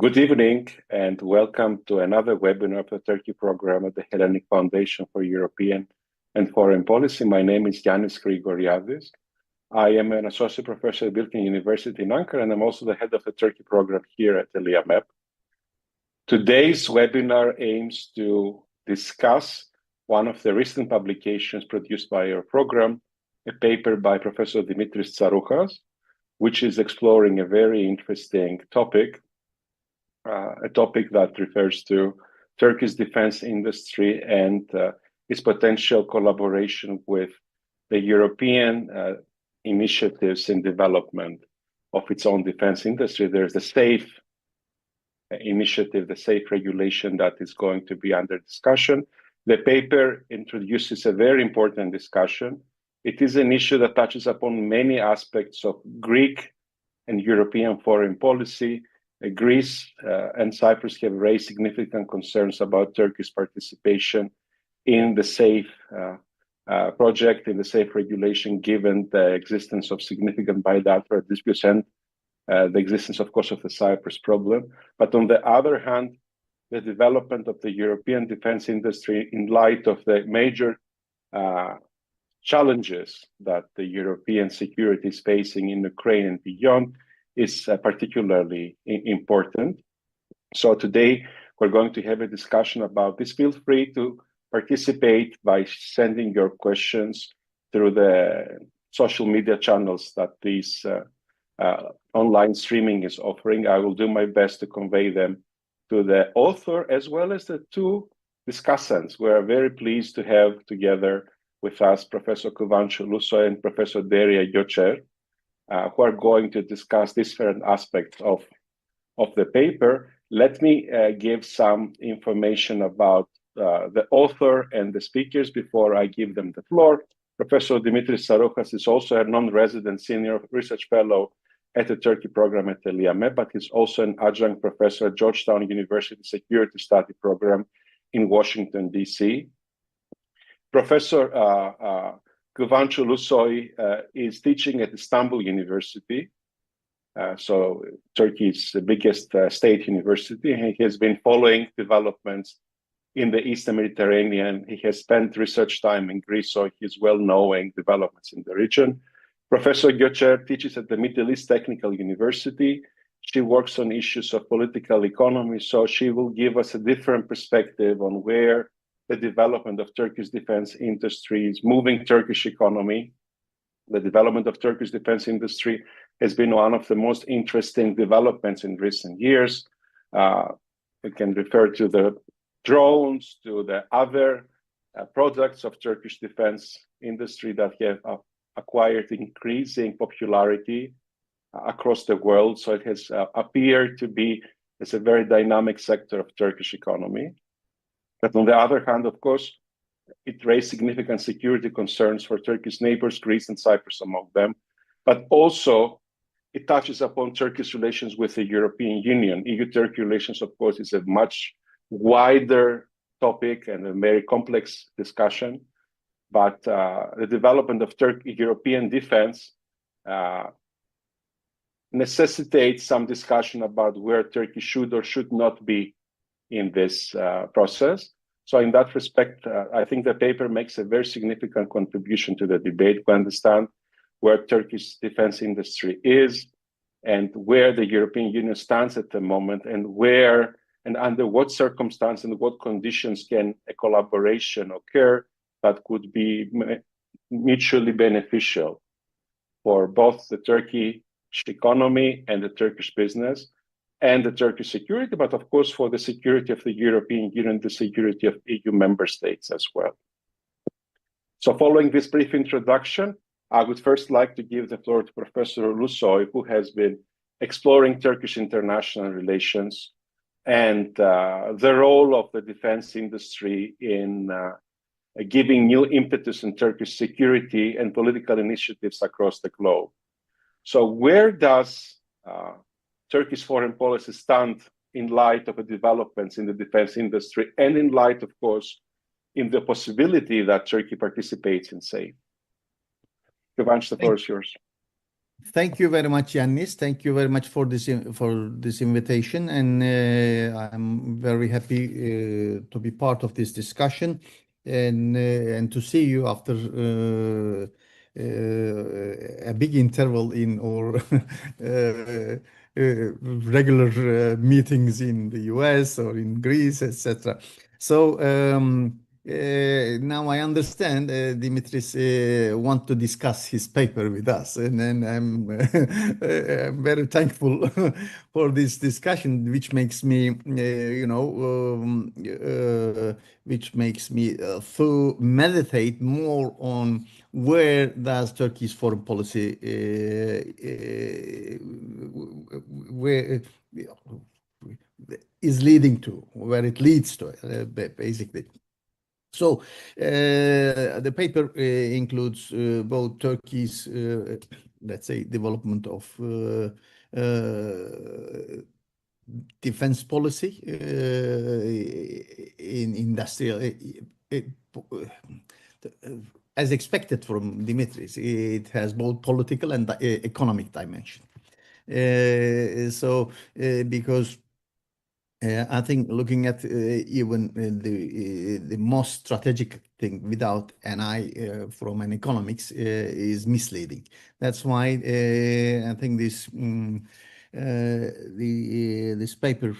Good evening and welcome to another webinar of the Turkey program at the Hellenic Foundation for European and Foreign Policy. My name is Ioannis Grigoriadis. I am an associate professor at Bilkent University in Ankara, and I'm also the head of the Turkey program here at ELIAMEP. Today's webinar aims to discuss one of the recent publications produced by our program, a paper by Professor Dimitris Tsarouhas, which is exploring a very interesting topic, a topic that refers to Turkey's defense industry and its potential collaboration with the European initiatives in development of its own defense industry. There's the SAFE initiative, the SAFE regulation that is going to be under discussion. The paper introduces a very important discussion. It is an issue that touches upon many aspects of Greek and European foreign policy. Greece and Cyprus have raised significant concerns about Turkey's participation in the SAFE project, in the SAFE regulation, given the existence of significant bilateral disputes and the existence, of course, of the Cyprus problem. But on the other hand, the development of the European defense industry in light of the major challenges that the European security is facing in Ukraine and beyond is particularly important. So today we're going to have a discussion about this. Feel free to participate by sending your questions through the social media channels that this online streaming is offering. I will do my best to convey them to the author as well as the two discussants. We are very pleased to have together with us Professor Kıvanç Ulusoy and Professor Derya Göçer, who are going to discuss different aspects of the paper. Let me give some information about the author and the speakers before I give them the floor. Professor Dimitris Tsarouhas is also a non-resident senior research fellow at the Turkey program at ELIAMEP, but he's also an adjunct professor at Georgetown University Security Study Program in Washington, D.C. Professor Kıvanç Ulusoy is teaching at Istanbul University, so Turkey's biggest state university. He has been following developments in the Eastern Mediterranean. He has spent research time in Greece, so he's well knowing developments in the region. Professor Göçer teaches at the Middle East Technical University. She works on issues of political economy, so she will give us a different perspective on where the development of Turkey's defense industry is moving Turkish economy. The development of Turkish defense industry has been one of the most interesting developments in recent years. We can refer to the drones, to the other products of Turkish defense industry that have acquired increasing popularity across the world. So it has appeared to be as a very dynamic sector of Turkish economy. But on the other hand, of course, it raised significant security concerns for Turkey's neighbors, Greece and Cyprus among them. But also, it touches upon Turkey's relations with the European Union. EU-Turkey relations, of course, is a much wider topic and a very complex discussion. But the development of European defense necessitates some discussion about where Turkey should or should not be in this process. So in that respect, I think the paper makes a very significant contribution to the debate. We understand where Turkey's defense industry is and where the European Union stands at the moment, and where and under what circumstances and what conditions can a collaboration occur that could be mutually beneficial for both the Turkish economy and the Turkish business and the Turkish security, but of course for the security of the European Union, the security of EU member states as well. So following this brief introduction, I would first like to give the floor to Professor Ulusoy, who has been exploring Turkish international relations and the role of the defense industry in giving new impetus in Turkish security and political initiatives across the globe. So where does Turkish foreign policy stand in light of the developments in the defense industry and in light, of course, in the possibility that Turkey participates in SAFE? Kıvanç, the floor is yours. Thank you very much, Yannis. Thank you very much for this invitation, and I'm very happy to be part of this discussion and to see you after a big interval in our regular meetings in the US or in Greece, etc. So. Now I understand Dimitris want to discuss his paper with us, and I'm, I'm very thankful for this discussion, which makes me, which makes me to meditate more on where does Turkey's foreign policy, where is leading to, where it leads to, basically. So the paper includes both Turkey's, let's say, development of defense policy in industrial, as expected from Dimitris. It has both political and economic dimension. Because I think looking at even the most strategic thing without an eye from an economics is misleading. That's why I think this this paper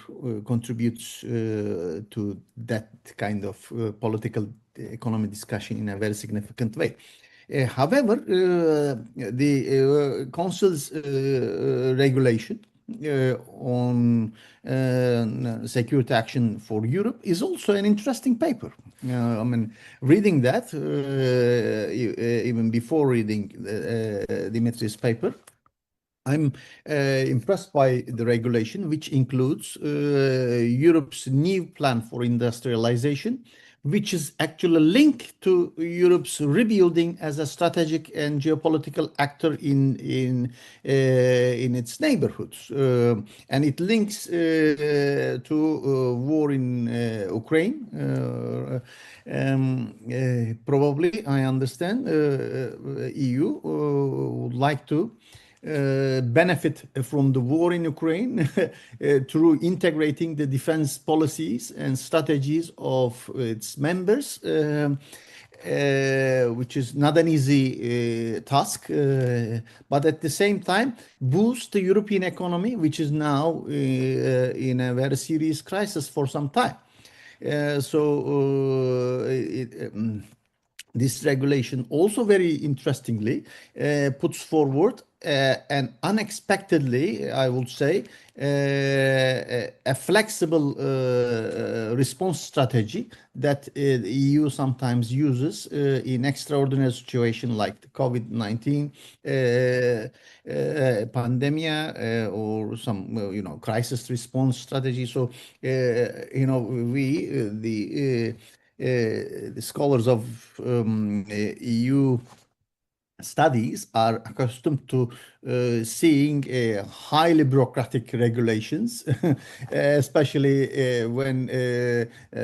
contributes to that kind of political economy discussion in a very significant way. However, the Council's regulation on security action for Europe is also an interesting paper. I mean, reading that, even before reading Dimitris' paper, I'm impressed by the regulation, which includes Europe's new plan for industrialization, which is actually linked to Europe's rebuilding as a strategic and geopolitical actor in its neighborhoods, and it links to war in Ukraine. Probably, I understand, EU would like to benefit from the war in Ukraine through integrating the defense policies and strategies of its members, which is not an easy task, but at the same time boost the European economy, which is now in a very serious crisis for some time. This regulation also very interestingly puts forward and unexpectedly, I would say, a flexible response strategy that the EU sometimes uses in extraordinary situations like the COVID-19 pandemic or some, crisis response strategy. So, we, the scholars of EU studies are accustomed to seeing highly bureaucratic regulations, especially when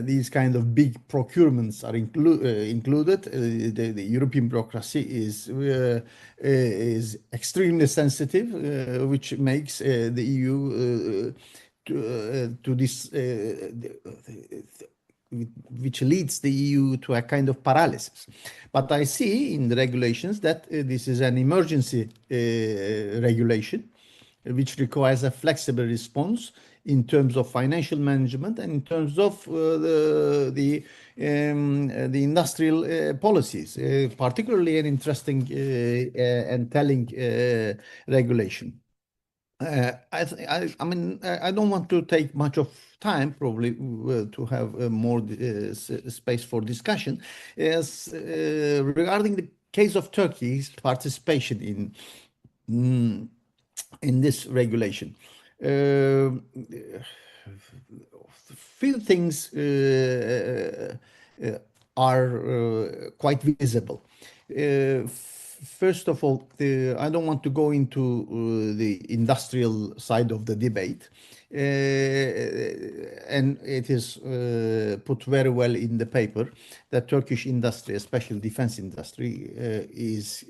these kind of big procurements are included. The European bureaucracy is extremely sensitive, which makes the EU to this. Which leads the EU to a kind of paralysis. But I see in the regulations that this is an emergency regulation, which requires a flexible response in terms of financial management and in terms of the industrial policies, particularly an interesting and telling regulation. I mean, I don't want to take much of time, probably, to have more space for discussion. Regarding the case of Turkey's participation in this regulation, few things are quite visible. First of all, I don't want to go into the industrial side of the debate. And it is put very well in the paper that Turkish industry, especially defense industry, is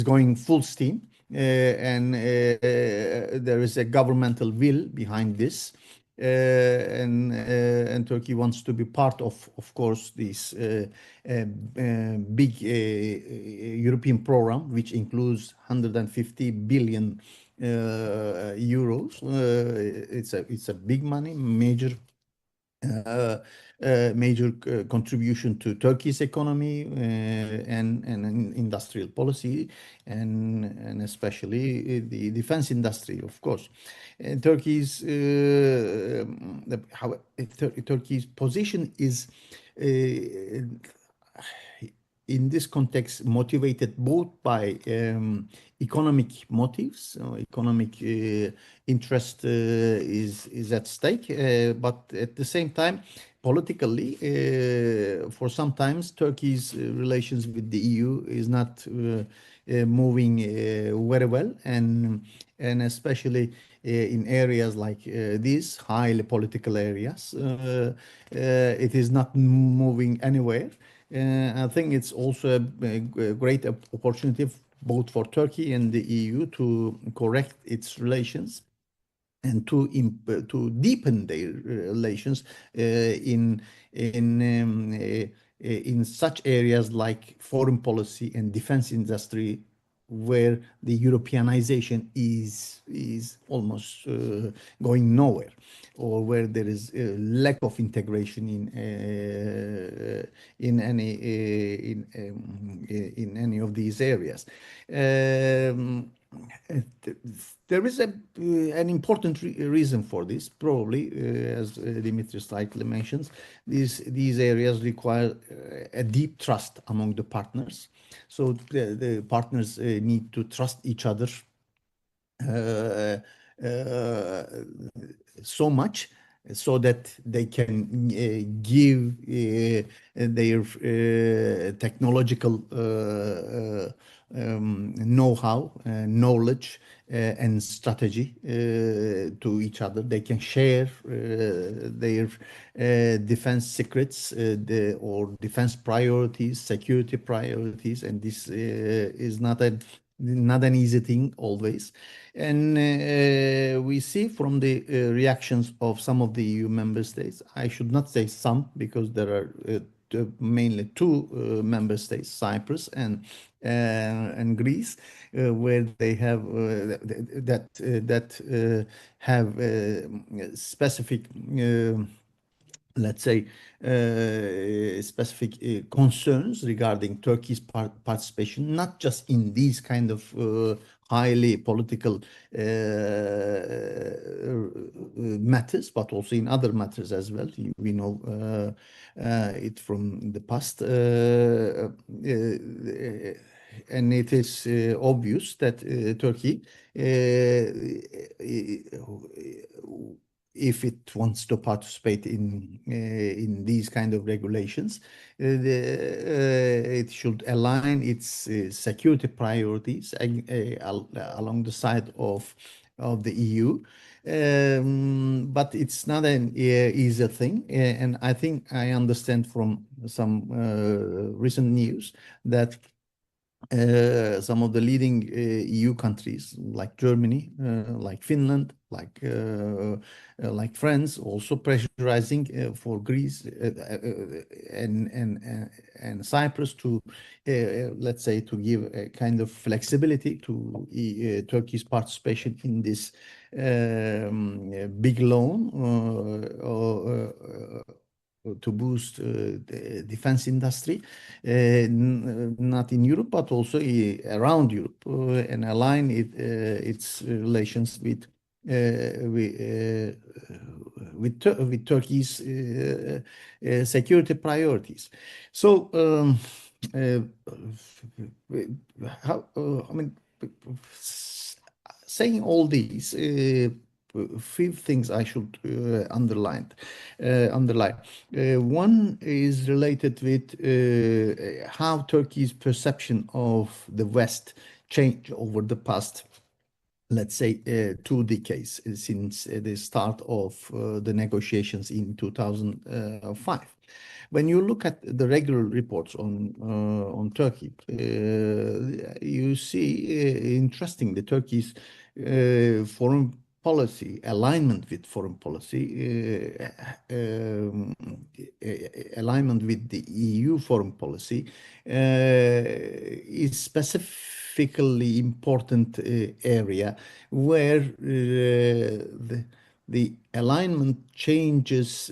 going full steam and there is a governmental will behind this. And Turkey wants to be part of course, this big European program, which includes 150 billion euros. It's a big money, uh, major contribution to Turkey's economy and industrial policy, and especially the defense industry, of course. Turkey's Turkey's position is in this context motivated both by economic motives. Economic interest is at stake, but at the same time, politically, for sometimes Turkey's relations with the EU is not moving very well, and especially in areas like these highly political areas, it is not moving anywhere. I think it's also a great opportunity both for Turkey and the EU to correct its relations and to deepen their relations in such areas like foreign policy and defense industry, where the Europeanization is almost going nowhere, or where there is a lack of integration in any of these areas. There is an important reason for this, probably, as Dimitris rightly mentions. These areas require a deep trust among the partners. So the partners need to trust each other uh, uh, so much so that they can give their technological know-how, knowledge, and strategy to each other. They can share their defense secrets or defense priorities, security priorities, and this is not an easy thing always. And we see from the reactions of some of the EU member states, I should not say some, because there are mainly two member states, Cyprus and Greece, where they have have specific, let's say, specific concerns regarding Turkey's participation, not just in these kind of highly political matters, but also in other matters as well. We know it from the past. And it is obvious that Turkey, if it wants to participate in these kind of regulations, it should align its security priorities along the side of the EU. But it's not an easy thing, and I think I understand from some recent news that some of the leading EU countries like Germany, like Finland, like France, also pressurizing for Greece and Cyprus to, let's say, to give a kind of flexibility to Turkey's participation in this big loan to boost the defense industry, not in Europe, but also around Europe, and align its relations with Turkey's security priorities. So, I mean, saying all these, few things I should underline. One is related with how Turkey's perception of the West changed over the past let's say, 2 decades since the start of the negotiations in 2005. When you look at the regular reports on Turkey, you see, interesting, the Turkey's foreign policy, alignment with foreign policy, alignment with the EU foreign policy is specifically important area where the alignment changes,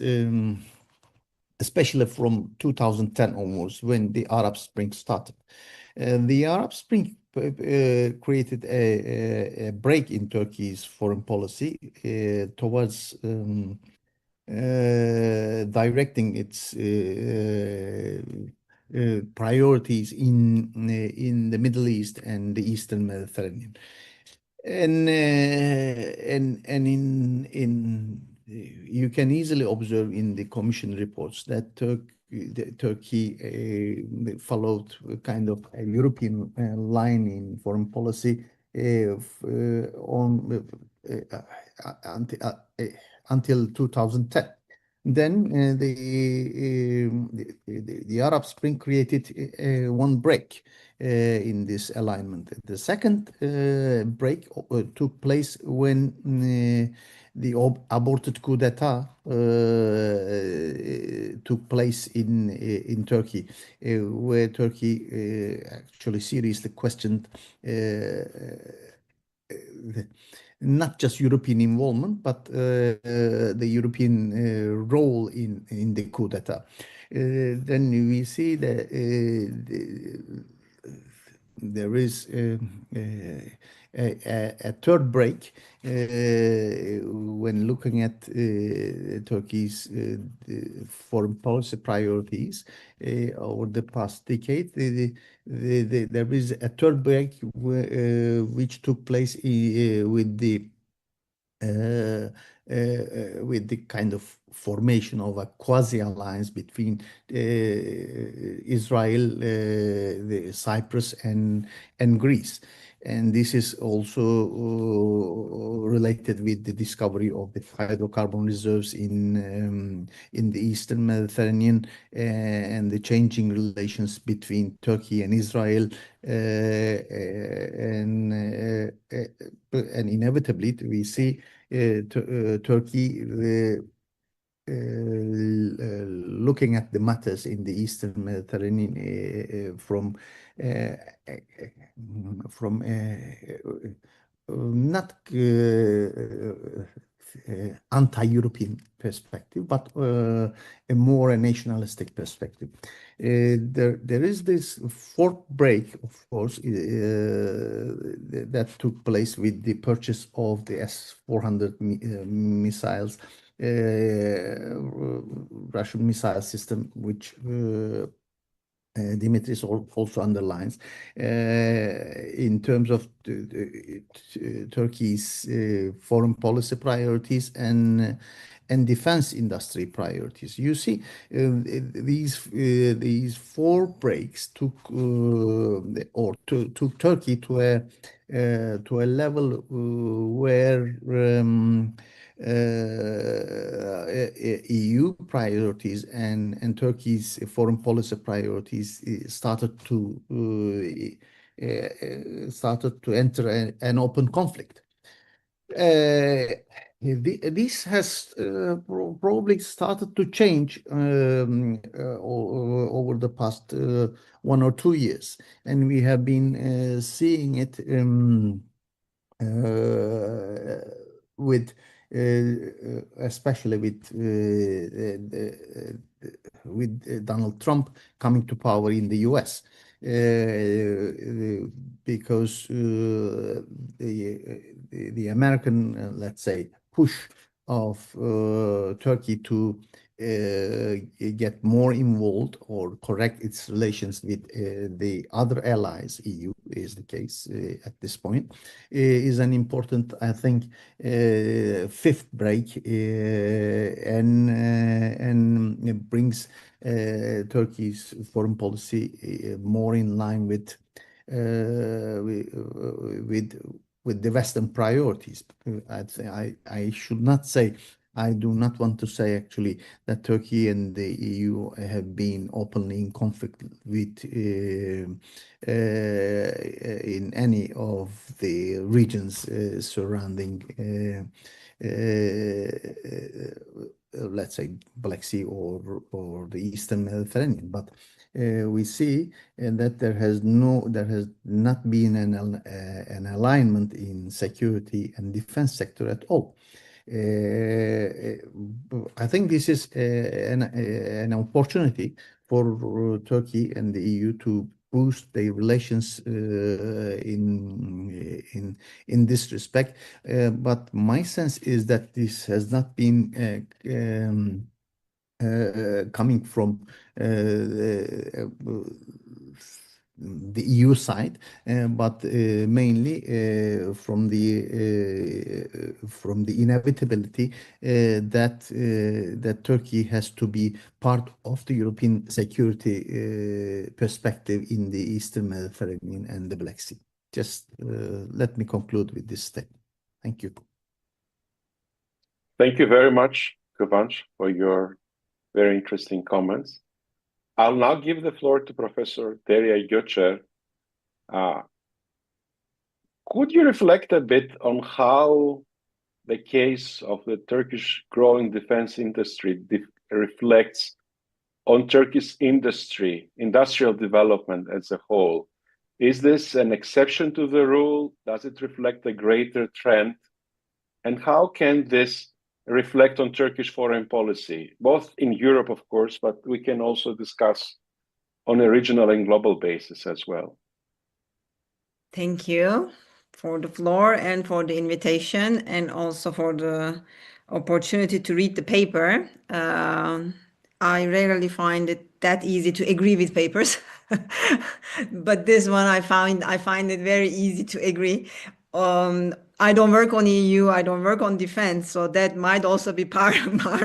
especially from 2010 onwards, when the Arab Spring started. The Arab Spring created a break in Turkey's foreign policy towards directing its priorities in the Middle East and the Eastern Mediterranean. And in you can easily observe in the Commission reports that Turkey followed kind of a European line in foreign policy until 2010. Then the Arab Spring created one break in this alignment. The second break took place when the aborted coup d'etat took place in Turkey, where Turkey actually seriously questioned not just European involvement, but the European role in the coup d'etat. Then we see that there is a third break when looking at Turkey's foreign policy priorities over the past decade. There is a third break which took place with the kind of formation of a quasi-alliance between Israel, Cyprus, and Greece. And this is also related with the discovery of the hydrocarbon reserves in the Eastern Mediterranean and the changing relations between Turkey and Israel, and inevitably we see Turkey looking at the matters in the Eastern Mediterranean from not anti-European perspective, but a more nationalistic perspective. There is this fourth break, of course, that took place with the purchase of the S-400 missiles, Russian missile system, which Dimitris also underlines in terms of Turkey's foreign policy priorities and defense industry priorities. You see, these four breaks took Turkey to a level where EU priorities and Turkey's foreign policy priorities started to enter an open conflict. This has probably started to change over the past 1 or 2 years, and we have been seeing it with especially with Donald Trump coming to power in the US, because the American, let's say, push of Turkey to get more involved or correct its relations with the other allies, EU is the case at this point, is an important, I think, fifth break, and it brings Turkey's foreign policy more in line with with the Western priorities. I should not say, I do not want to say actually that Turkey and the EU have been openly in conflict with in any of the regions surrounding let's say Black Sea or the Eastern Mediterranean, but we see that there has not been an alignment in security and defense sector at all. I think this is an opportunity for Turkey and the EU to boost their relations in this respect. But my sense is that this has not been coming from the EU side, but mainly from the inevitability that Turkey has to be part of the European security perspective in the Eastern Mediterranean and the Black Sea. Just let me conclude with this statement. Thank you. Thank you very much, Kıvanç, for your very interesting comments. I'll now give the floor to Professor Derya Göçer. Could you reflect a bit on how the case of the Turkish growing defense industry reflects on Turkish industrial development as a whole? Is this an exception to the rule? Does it reflect a greater trend? And how can this reflect on Turkish foreign policy, both in Europe, of course, but we can also discuss on a regional and global basis as well? Thank you for the floor and for the invitation, and also for the opportunity to read the paper. I rarely find it that easy to agree with papers, but this one I find it very easy to agree. I don't work on EU, I don't work on defense, so that might also be part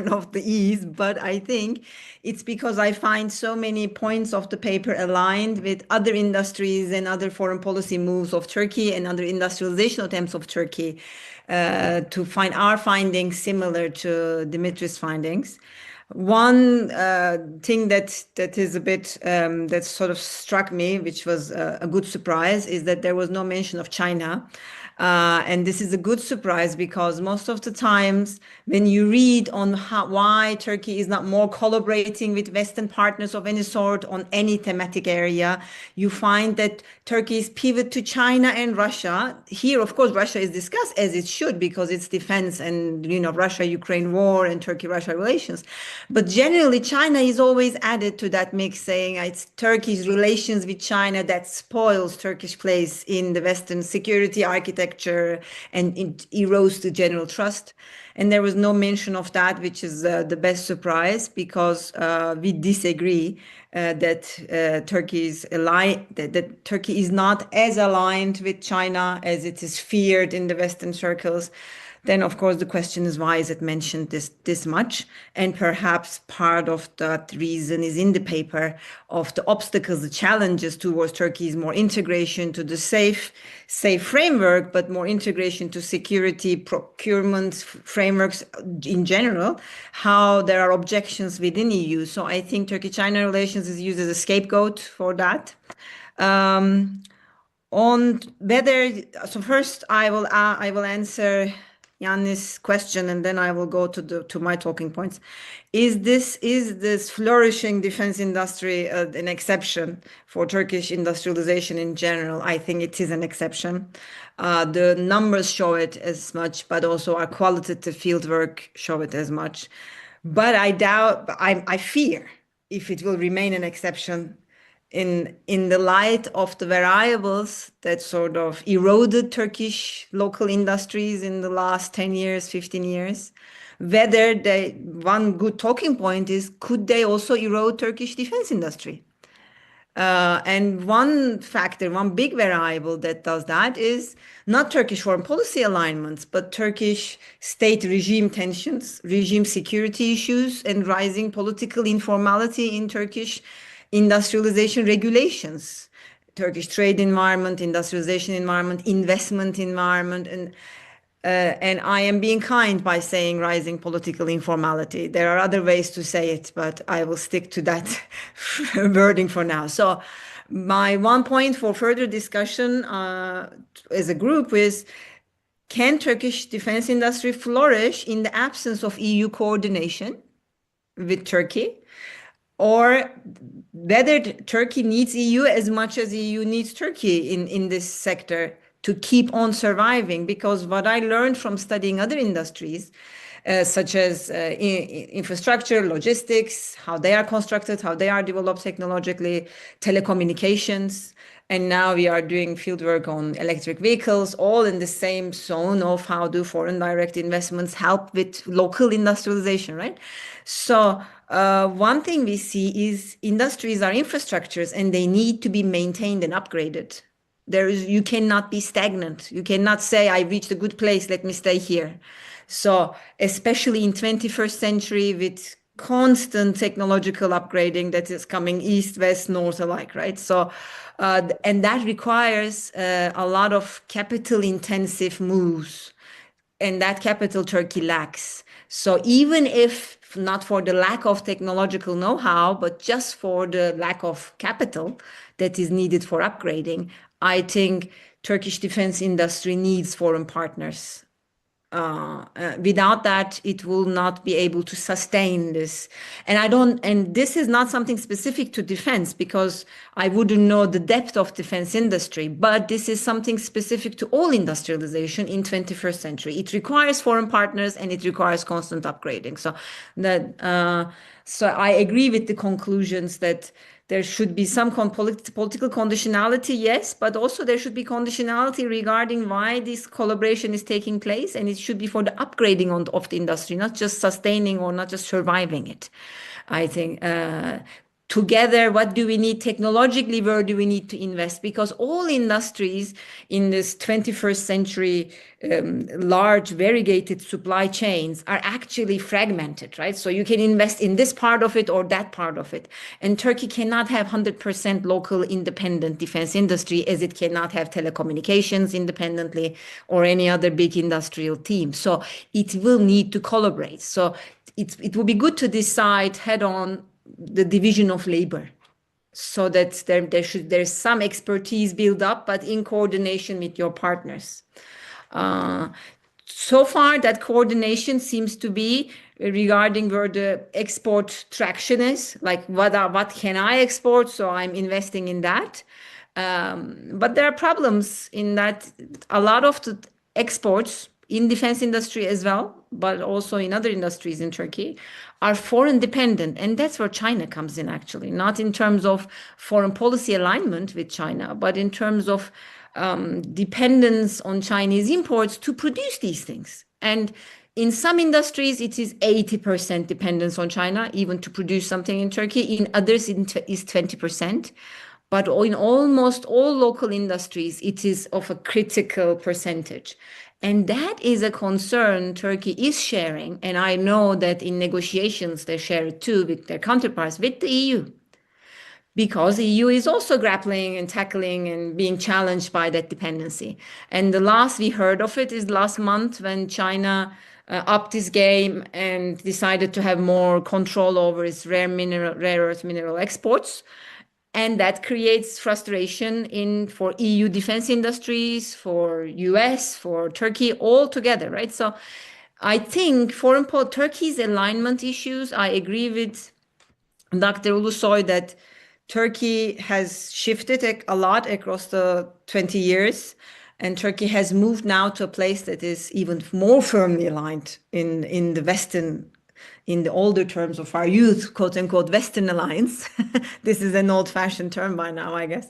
of the ease, but I think it's because I find so many points of the paper aligned with other industries and other foreign policy moves of Turkey and other industrialization attempts of Turkey, to find our findings similar to Dimitris' findings. One thing that is a bit that sort of struck me, which was a good surprise, is that there was no mention of China. And this is a good surprise, because most of the times when you read on why Turkey is not more collaborating with Western partners of any sort on any thematic area, you find that Turkey's pivot to China and Russia. Here, of course, Russia is discussed, as it should, because it's defense and, Russia-Ukraine war and Turkey-Russia relations. But generally, China is always added to that mix, saying it's Turkey's relations with China that spoils Turkish place in the Western security architecture, and it erodes the general trust. And there was no mention of that, which is the best surprise, because we disagree that Turkey is not as aligned with China as it is feared in the Western circles. Then, of course, the question is, why is it mentioned this much? And perhaps part of that reason is in the paper of the obstacles, the challenges towards Turkey's more integration to the safe framework, but more integration to security procurement frameworks in general, how there are objections within EU. So I think Turkey-China relations is used as a scapegoat for that. First I will answer Ioannis' question, and then I will go to my talking points. Is this flourishing defense industry an exception for Turkish industrialization in general? I think it is an exception. The numbers show it as much, but also our qualitative fieldwork show it as much. But I fear if it will remain an exception in the light of the variables that sort of eroded Turkish local industries in the last 10 years, 15 years, whether one good talking point is, could they also erode Turkish defense industry? And one factor, one big variable that does that is not Turkish foreign policy alignments, but Turkish state regime tensions, regime security issues, and rising political informality in Turkish industrialization regulations. Turkish trade environment, industrialization environment, investment environment, and I am being kind by saying rising political informality. There are other ways to say it, but I will stick to that wording for now. So my one point for further discussion as a group is, can Turkish defense industry flourish in the absence of EU coordination with Turkey? Or whether Turkey needs EU as much as EU needs Turkey in this sector to keep on surviving? Because what I learned from studying other industries, such as infrastructure, logistics, how they are constructed, how they are developed technologically, telecommunications, and now we are doing fieldwork on electric vehicles, all in the same zone of how do foreign direct investments help with local industrialization, right? So one thing we see is industries are infrastructures and they need to be maintained and upgraded. You cannot be stagnant. You cannot say, I reached a good place, let me stay here. So especially in 21st century with constant technological upgrading that is coming east, west, north alike, right? So, and that requires a lot of capital intensive moves, and that capital Turkey lacks. So even if not for the lack of technological know-how, but just for the lack of capital that is needed for upgrading, I think Turkish defense industry needs foreign partners. Without that, it will not be able to sustain this. And this is not something specific to defense, because I wouldn't know the depth of defense industry, but this is something specific to all industrialization in 21st century. It requires foreign partners and it requires constant upgrading. So I agree with the conclusions that there should be some political conditionality, yes, but also there should be conditionality regarding why this collaboration is taking place, and it should be for the upgrading of the industry, not just sustaining or not just surviving it. I think together, what do we need technologically? Where do we need to invest? Because all industries in this 21st century, large variegated supply chains are actually fragmented, right? So you can invest in this part of it or that part of it. And Turkey cannot have 100% local independent defense industry, as it cannot have telecommunications independently or any other big industrial team. So it will need to collaborate. So it will be good to decide head on the division of labor, so that there's some expertise built up, but in coordination with your partners. So far, that coordination seems to be regarding where the export traction is, like what can I export, so I'm investing in that. But there are problems in that a lot of the exports in defense industry as well, but also in other industries in Turkey, are foreign dependent. And that's where China comes in, actually, not in terms of foreign policy alignment with China, but in terms of dependence on Chinese imports to produce these things. And in some industries, it is 80% dependence on China, even to produce something in Turkey. In others, it is 20%. But in almost all local industries, it is of a critical percentage. And that is a concern Turkey is sharing. And I know that in negotiations, they share it too with their counterparts, with the EU. Because the EU is also grappling and tackling and being challenged by that dependency. And the last we heard of it is last month, when China upped its game and decided to have more control over its rare earth mineral exports. And that creates frustration for EU defense industries, for US, for Turkey, all together, right? So I think Turkey's alignment issues, I agree with Dr. Ulusoy that Turkey has shifted a lot across the 20 years. And Turkey has moved now to a place that is even more firmly aligned in the Western, in the older terms of our youth, quote unquote, Western alliance. This is an old fashioned term by now, I guess.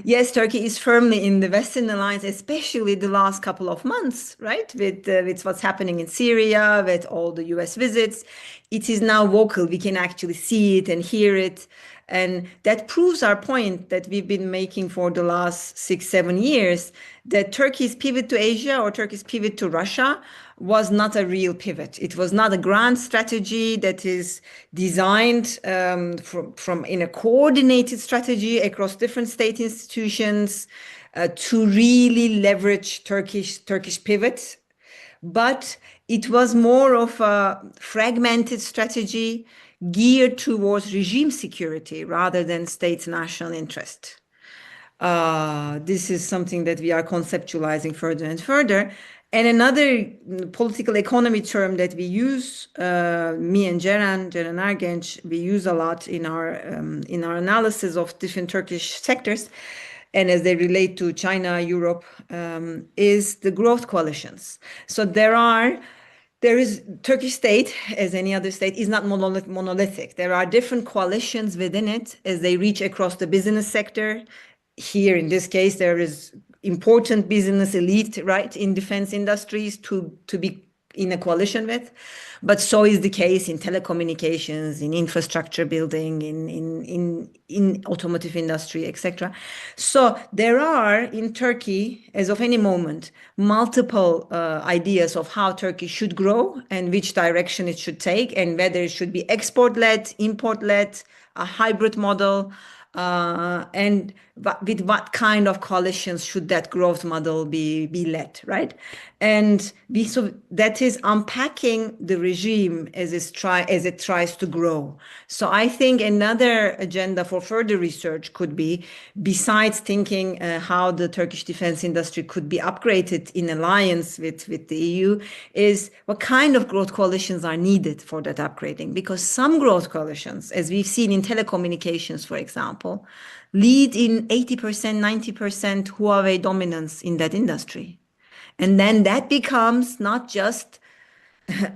Yes, Turkey is firmly in the Western alliance, especially the last couple of months, right? With what's happening in Syria, with all the US visits. It is now vocal. We can actually see it and hear it. And that proves our point that we've been making for the last 6-7 years, that Turkey's pivot to Asia or Turkey's pivot to Russia was not a real pivot. It was not a grand strategy that is designed from in a coordinated strategy across different state institutions to really leverage Turkish pivot. But it was more of a fragmented strategy geared towards regime security rather than state national interest. This is something that we are conceptualizing further and further. And another political economy term that we use, me and Ceren Ergenç, we use a lot in our analysis of different Turkish sectors, and as they relate to China, Europe, is the growth coalitions. So there is Turkish state, as any other state, is not monolithic. There are different coalitions within it as they reach across the business sector. Here, in this case, there is important business elite, right, in defense industries to be in a coalition with, but so is the case in telecommunications, in infrastructure building, in automotive industry, etc. So there are in Turkey, as of any moment, multiple ideas of how Turkey should grow and which direction it should take, and whether it should be export-led, import-led, a hybrid model. And with what kind of coalitions should that growth model be led, right? And so that is unpacking the regime as it tries to grow. So I think another agenda for further research could be, besides thinking how the Turkish defense industry could be upgraded in alliance with the EU, is what kind of growth coalitions are needed for that upgrading? Because some growth coalitions, as we've seen in telecommunications, for example, lead in 80%, 90% Huawei dominance in that industry. And then that becomes not just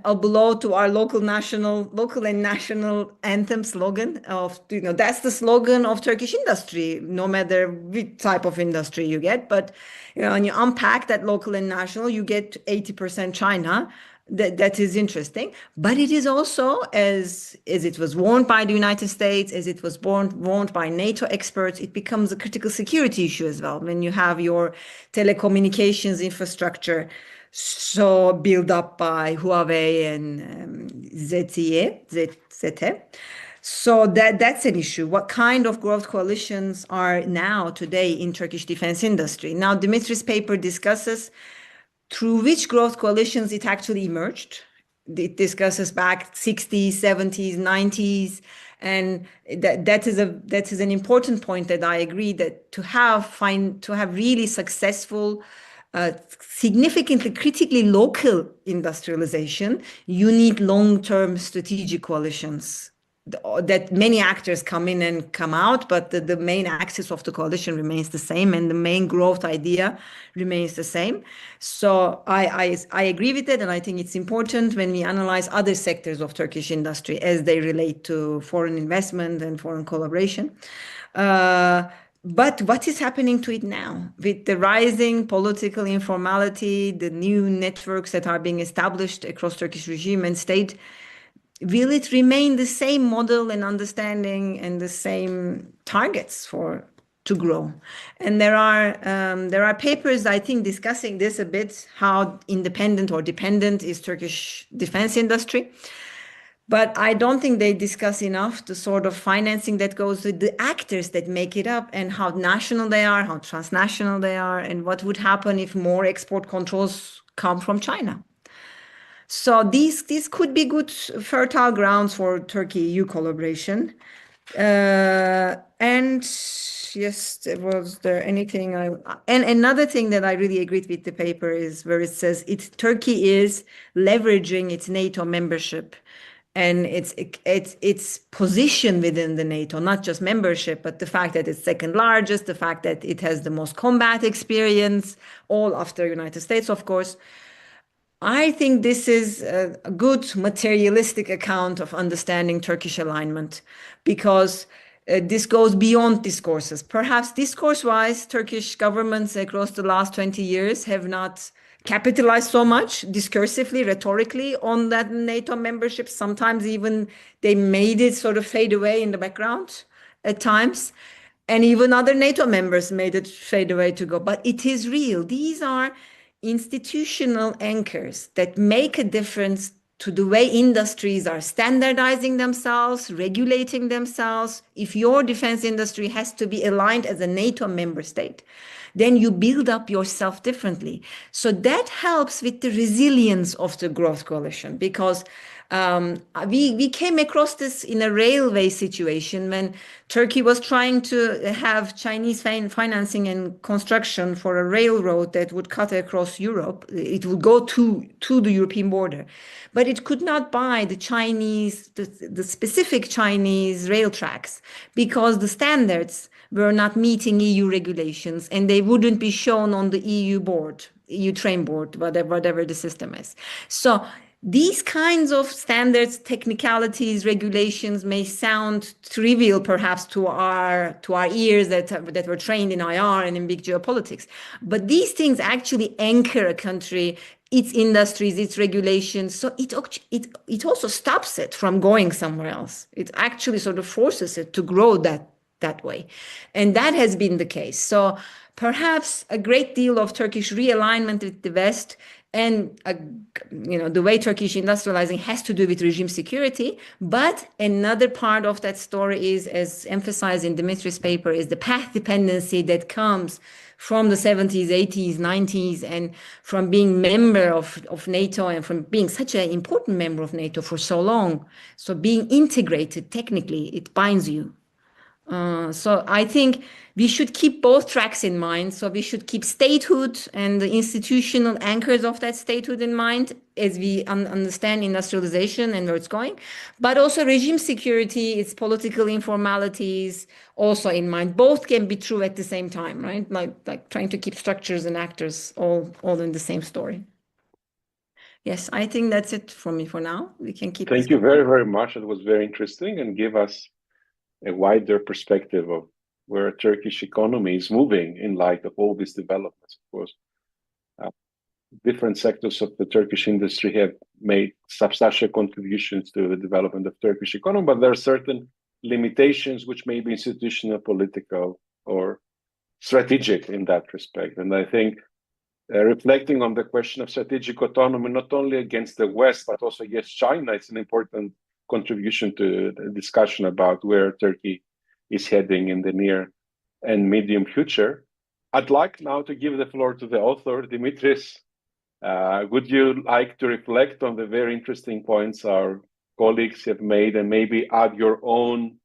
a blow to our local and national anthem slogan of, that's the slogan of Turkish industry, no matter which type of industry you get. But, when you unpack that local and national, you get 80% China. That is interesting, but it is also, as it was warned by the United States, as it was warned by NATO experts, it becomes a critical security issue as well. When you have your telecommunications infrastructure so built up by Huawei and ZTE. So that's an issue. What kind of growth coalitions are now today in Turkish defense industry? Now, Dimitris' paper discusses through which growth coalitions it actually emerged. It discusses back 60s, 70s, 90s, and that is an important point that I agree that to have really successful, significantly critically local industrialization, you need long-term strategic coalitions that many actors come in and come out, but the main axis of the coalition remains the same, and the main growth idea remains the same. So I agree with it, and I think it's important when we analyze other sectors of Turkish industry as they relate to foreign investment and foreign collaboration. But what is happening to it now with the rising political informality, the new networks that are being established across Turkish regime and state? Will it remain the same model and understanding and the same targets to grow? And there are papers, I think, discussing this a bit, how independent or dependent is Turkish defense industry. But I don't think they discuss enough the sort of financing that goes with the actors that make it up, and how national they are, how transnational they are, and what would happen if more export controls come from China. So these could be good fertile grounds for Turkey-EU collaboration. And yes, was there anything and another thing that I really agreed with the paper is where it says Turkey is leveraging its NATO membership and its position within the NATO, not just membership, but the fact that it's second largest, the fact that it has the most combat experience, all after the United States, of course. I think this is a good materialistic account of understanding Turkish alignment, because this goes beyond discourses. Perhaps discourse-wise, Turkish governments across the last 20 years have not capitalized so much discursively, rhetorically on that NATO membership. Sometimes even they made it sort of fade away in the background at times. And even other NATO members made it fade away to go. But it is real. These are institutional anchors that make a difference to the way industries are standardizing themselves, regulating themselves. If your defense industry has to be aligned as a NATO member state, then you build up yourself differently. So that helps with the resilience of the growth coalition, because we came across this in a railway situation when Turkey was trying to have Chinese financing and construction for a railroad that would cut across Europe. It would go to the European border, but it could not buy the specific Chinese rail tracks because the standards were not meeting EU regulations, and they wouldn't be shown on the EU train board, whatever the system is. So these kinds of standards, technicalities, regulations may sound trivial perhaps to our ears that were trained in IR and in big geopolitics, but these things actually anchor a country, its industries, its regulations. So it also stops it from going somewhere else. It actually sort of forces it to grow that way. And that has been the case. So perhaps a great deal of Turkish realignment with the West and the way Turkish industrializing has to do with regime security. But another part of that story is, as emphasized in Dimitris' paper, is the path dependency that comes from the 70s, 80s, 90s, and from being member of NATO and from being such an important member of NATO for so long. So being integrated technically, it binds you. So I think we should keep both tracks in mind. So we should keep statehood and the institutional anchors of that statehood in mind as we understand industrialization and where it's going, but also regime security, its political informalities also in mind. Both can be true at the same time, right? Like trying to keep structures and actors all in the same story. Yes, I think that's it for me for now. We can keep. Thank you very, very much. It was very interesting and give us a wider perspective of where Turkish economy is moving in light of all these developments. Of course, different sectors of the Turkish industry have made substantial contributions to the development of Turkish economy, but there are certain limitations which may be institutional, political, or strategic in that respect. And I think reflecting on the question of strategic autonomy, not only against the West, but also against China, it's an important contribution to the discussion about where Turkey is heading in the near and medium future. I'd like now to give the floor to the author, Dimitris. Would you like to reflect on the very interesting points our colleagues have made and maybe add your own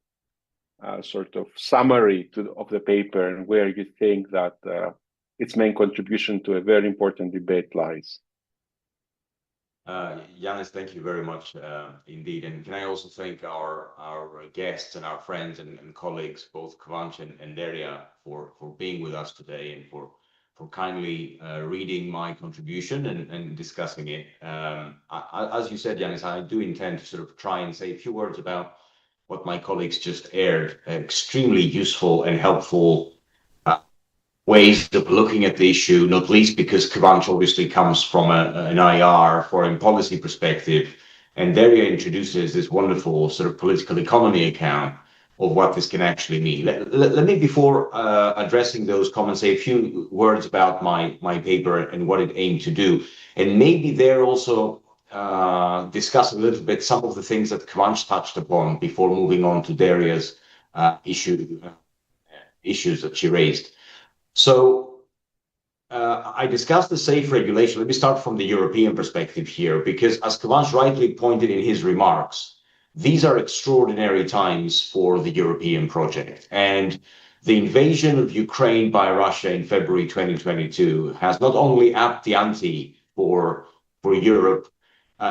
sort of summary of the paper and where you think that its main contribution to a very important debate lies? Ioannis, thank you very much indeed. And can I also thank our guests and our friends and colleagues, both Kıvanç and Derya, for being with us today and for kindly reading my contribution and discussing it. As you said, Ioannis, I do intend to sort of try and say a few words about what my colleagues just aired. Extremely useful and helpful ways of looking at the issue, not least because Kıvanç obviously comes from an IR foreign policy perspective, and Derya introduces this wonderful sort of political economy account of what this can actually mean. Let me, before addressing those comments, say a few words about my paper and what it aimed to do, and maybe there also discuss a little bit some of the things that Kıvanç touched upon before moving on to Derya's issues that she raised. So I discussed the safe regulation. Let me start from the European perspective here, because as Kıvanç rightly pointed in his remarks, these are extraordinary times for the European project. And the invasion of Ukraine by Russia in February 2022 has not only upped the ante for Europe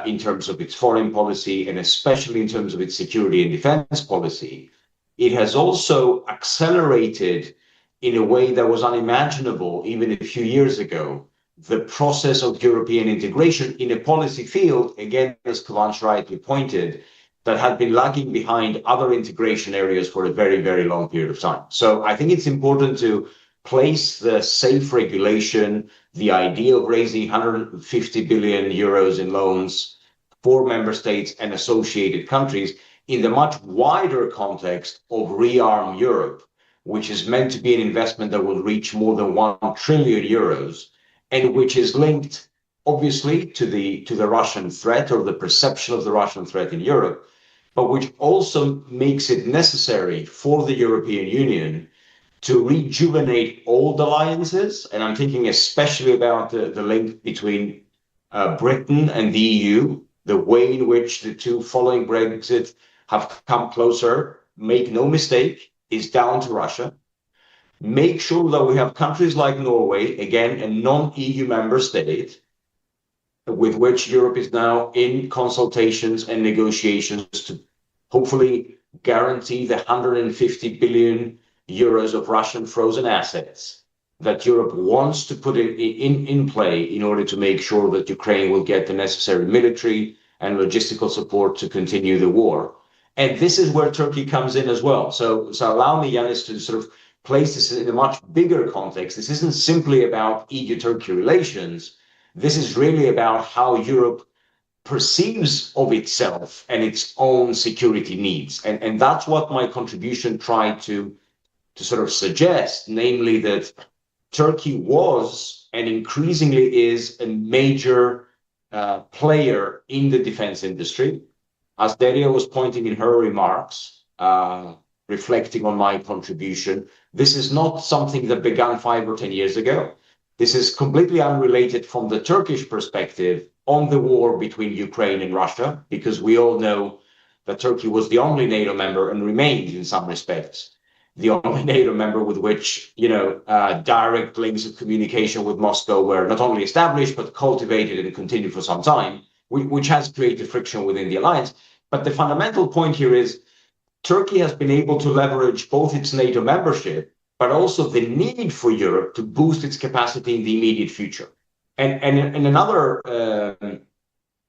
in terms of its foreign policy, and especially in terms of its security and defense policy, it has also accelerated in a way that was unimaginable even a few years ago, the process of European integration in a policy field, again, as Kıvanç rightly pointed, that had been lagging behind other integration areas for a very, very long period of time. So I think it's important to place the safe regulation, the idea of raising 150 billion euros in loans for member states and associated countries in the much wider context of Rearm Europe, which is meant to be an investment that will reach more than 1 trillion euros, and which is linked, obviously, to the Russian threat or the perception of the Russian threat in Europe, but which also makes it necessary for the European Union to rejuvenate old alliances. And I'm thinking especially about the link between Britain and the EU, the way in which the two following Brexit have come closer, make no mistake, is down to Russia. Make sure that we have countries like Norway, again, a non-EU member state, with which Europe is now in consultations and negotiations to hopefully guarantee the 150 billion euros of Russian frozen assets that Europe wants to put in play in order to make sure that Ukraine will get the necessary military and logistical support to continue the war. And this is where Turkey comes in as well. So allow me, Ioannis, to sort of place this in a much bigger context. This isn't simply about EU-Turkey relations. This is really about how Europe perceives of itself and its own security needs. And that's what my contribution tried to sort of suggest, namely that Turkey was and increasingly is a major player in the defense industry. As Derya was pointing in her remarks, reflecting on my contribution, this is not something that began 5 or 10 years ago. This is completely unrelated from the Turkish perspective on the war between Ukraine and Russia, because we all know that Turkey was the only NATO member and remains in some respects the only NATO member with which, direct links of communication with Moscow were not only established, but cultivated and continued for some time, which has created friction within the alliance. But the fundamental point here is Turkey has been able to leverage both its NATO membership, but also the need for Europe to boost its capacity in the immediate future. And another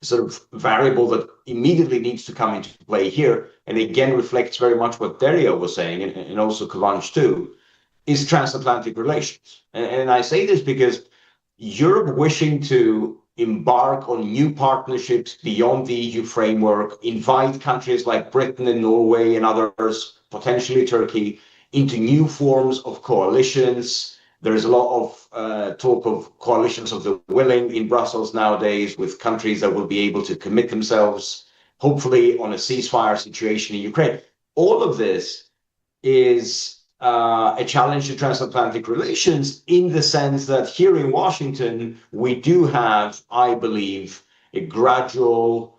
sort of variable that immediately needs to come into play here, and again reflects very much what Derya was saying, and also Kıvanç too, is transatlantic relations. And I say this because Europe wishing to embark on new partnerships beyond the EU framework, invite countries like Britain and Norway and others, potentially Turkey, into new forms of coalitions. There is a lot of talk of coalitions of the willing in Brussels nowadays, with countries that will be able to commit themselves, hopefully, on a ceasefire situation in Ukraine. All of this is a challenge to transatlantic relations, in the sense that here in Washington, we do have, I believe, a gradual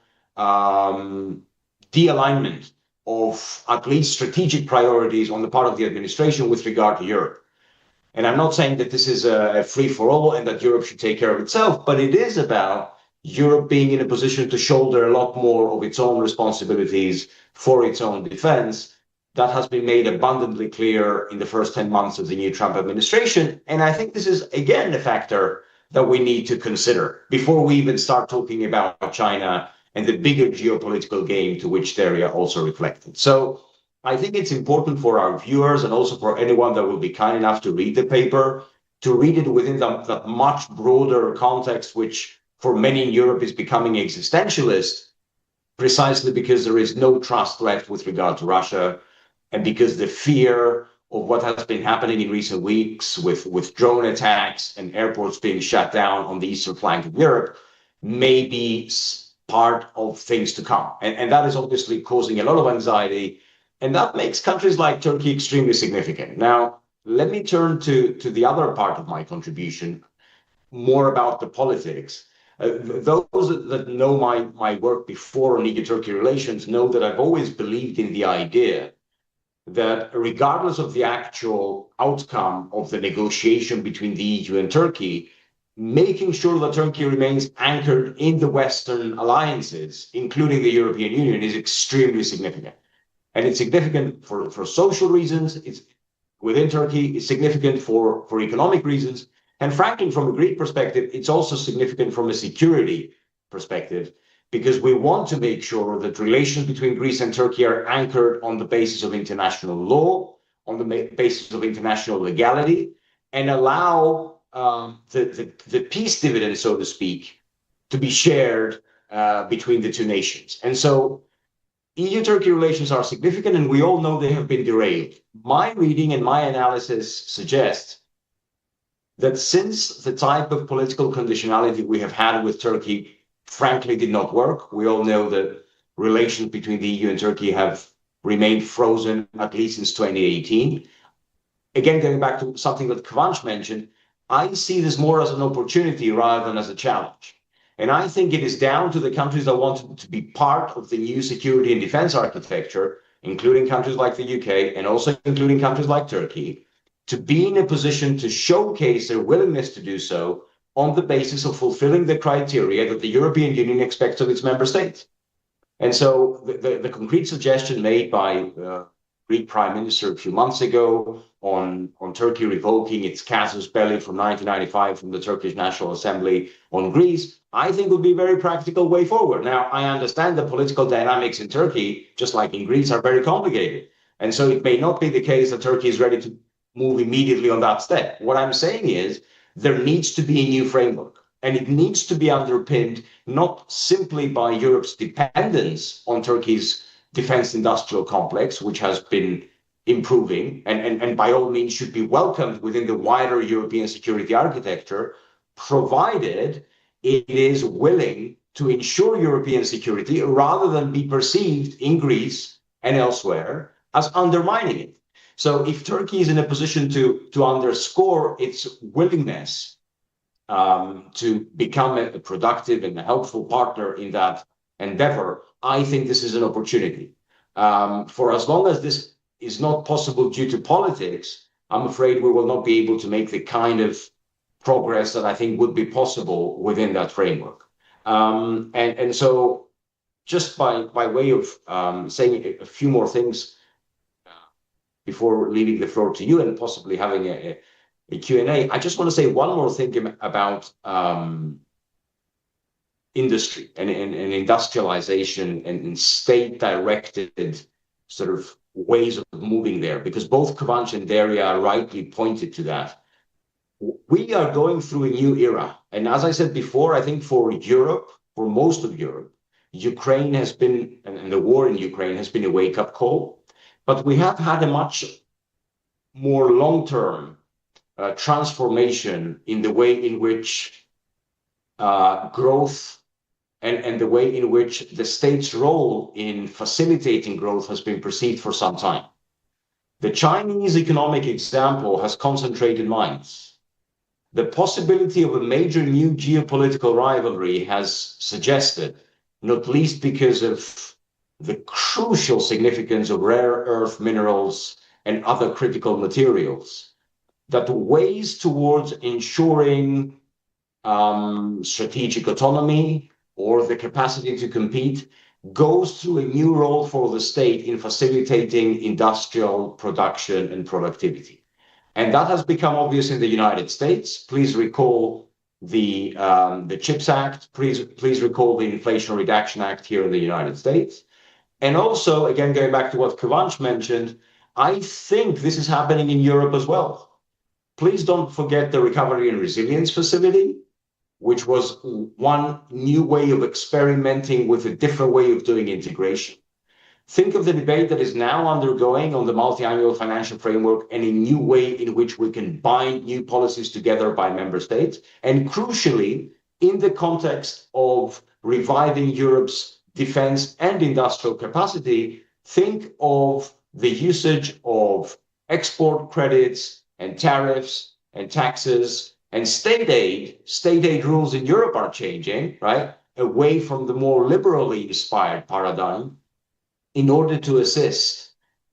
de-alignment of at least strategic priorities on the part of the administration with regard to Europe. And I'm not saying that this is a free-for-all and that Europe should take care of itself, but it is about Europe being in a position to shoulder a lot more of its own responsibilities for its own defense. That has been made abundantly clear in the first 10 months of the new Trump administration. And I think this is, again, a factor that we need to consider before we even start talking about China and the bigger geopolitical game to which Derya also reflected. So I think it's important for our viewers, and also for anyone that will be kind enough to read the paper, to read it within that much broader context, which for many in Europe is becoming existentialist, precisely because there is no trust left with regard to Russia, and because the fear of what has been happening in recent weeks with drone attacks and airports being shut down on the eastern flank of Europe may be part of things to come. And that is obviously causing a lot of anxiety. And that makes countries like Turkey extremely significant. Now, let me turn to the other part of my contribution, more about the politics. Those that know my work before on EU-Turkey relations know that I've always believed in the idea that regardless of the actual outcome of the negotiation between the EU and Turkey, making sure that Turkey remains anchored in the Western alliances, including the European Union, is extremely significant. And it's significant for social reasons. It's within Turkey. It's significant for economic reasons. And frankly, from a Greek perspective, it's also significant from a security perspective, because we want to make sure that relations between Greece and Turkey are anchored on the basis of international law, on the basis of international legality, and allow the peace dividend, so to speak, to be shared between the two nations. And so EU-Turkey relations are significant, and we all know they have been derailed. My reading and my analysis suggests that since the type of political conditionality we have had with Turkey frankly did not work, we all know that relations between the EU and Turkey have remained frozen at least since 2018. Again, going back to something that Kıvanç mentioned, I see this more as an opportunity rather than as a challenge. And I think it is down to the countries that want to be part of the new security and defense architecture, including countries like the UK and also including countries like Turkey, to be in a position to showcase their willingness to do so on the basis of fulfilling the criteria that the European Union expects of its member states. And so the concrete suggestion made by Greek Prime Minister a few months ago on Turkey revoking its casus belli from 1995 from the Turkish National Assembly on Greece, I think would be a very practical way forward. Now, I understand the political dynamics in Turkey, just like in Greece, are very complicated. And so it may not be the case that Turkey is ready to move immediately on that step. What I'm saying is there needs to be a new framework, and it needs to be underpinned not simply by Europe's dependence on Turkey's defense industrial complex, which has been improving and by all means should be welcomed within the wider European security architecture, provided it is willing to ensure European security rather than be perceived in Greece and elsewhere as undermining it. So if Turkey is in a position to underscore its willingness to become a productive and a helpful partner in that endeavor, I think this is an opportunity. For as long as this is not possible due to politics, I'm afraid we will not be able to make the kind of progress that I think would be possible within that framework. And so just by way of saying a few more things before leaving the floor to you and possibly having a Q&A, I just want to say one more thing about industry and industrialization and state-directed sort of ways of moving there, because both Kıvanç and Derya rightly pointed to that. We are going through a new era. And as I said before, I think for Europe, for most of Europe, Ukraine has been, and the war in Ukraine has been a wake-up call. But we have had a much more long-term transformation in the way in which growth and the way in which the state's role in facilitating growth has been perceived for some time. The Chinese economic example has concentrated minds. The possibility of a major new geopolitical rivalry has suggested, not least because of the crucial significance of rare earth minerals and other critical materials, that ways towards ensuring strategic autonomy or the capacity to compete goes through a new role for the state in facilitating industrial production and productivity. And that has become obvious in the United States. Please recall the CHIPS Act. Please recall the Inflation Reduction Act here in the United States. And also, again, going back to what Kıvanç mentioned, I think this is happening in Europe as well. Please don't forget the Recovery and Resilience Facility, which was one new way of experimenting with a different way of doing integration. Think of the debate that is now undergoing on the multi-annual financial framework and a new way in which we can bind new policies together by member states. And crucially, in the context of reviving Europe's defense and industrial capacity, think of the usage of export credits and tariffs and taxes and state aid rules in Europe are changing, right? Away from the more liberally inspired paradigm in order to assist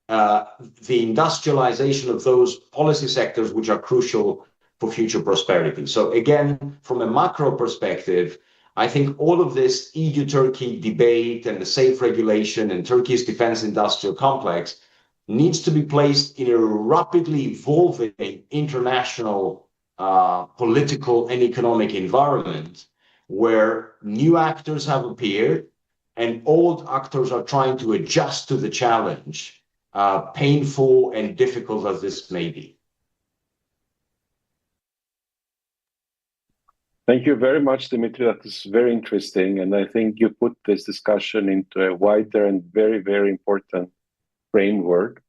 the industrialization of those policy sectors which are crucial for future prosperity. So again, from a macro perspective, I think all of this EU-Turkey debate and the safe regulation and Turkey's defense industrial complex needs to be placed in a rapidly evolving international political and economic environment where new actors have appeared and old actors are trying to adjust to the challenge, painful and difficult as this may be. Thank you very much, Dimitri. That is very interesting. And I think you put this discussion into a wider and very, very important framework,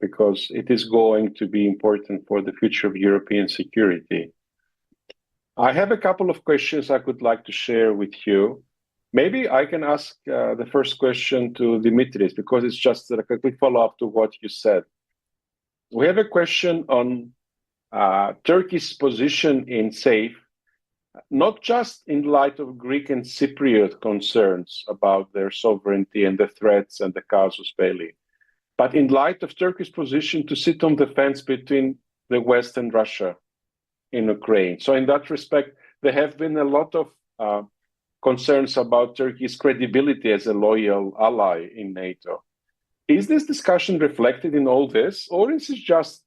because it is going to be important for the future of European security. I have a couple of questions I would like to share with you. Maybe I can ask the first question to Dimitris, because it's just like a quick follow-up to what you said. We have a question on Turkey's position in SAFE, not just in light of Greek and Cypriot concerns about their sovereignty and the threats and the casus belli, but in light of Turkey's position to sit on the fence between the West and Russia in Ukraine. So in that respect, there have been a lot of concerns about Turkey's credibility as a loyal ally in NATO. Is this discussion reflected in all this, or is it just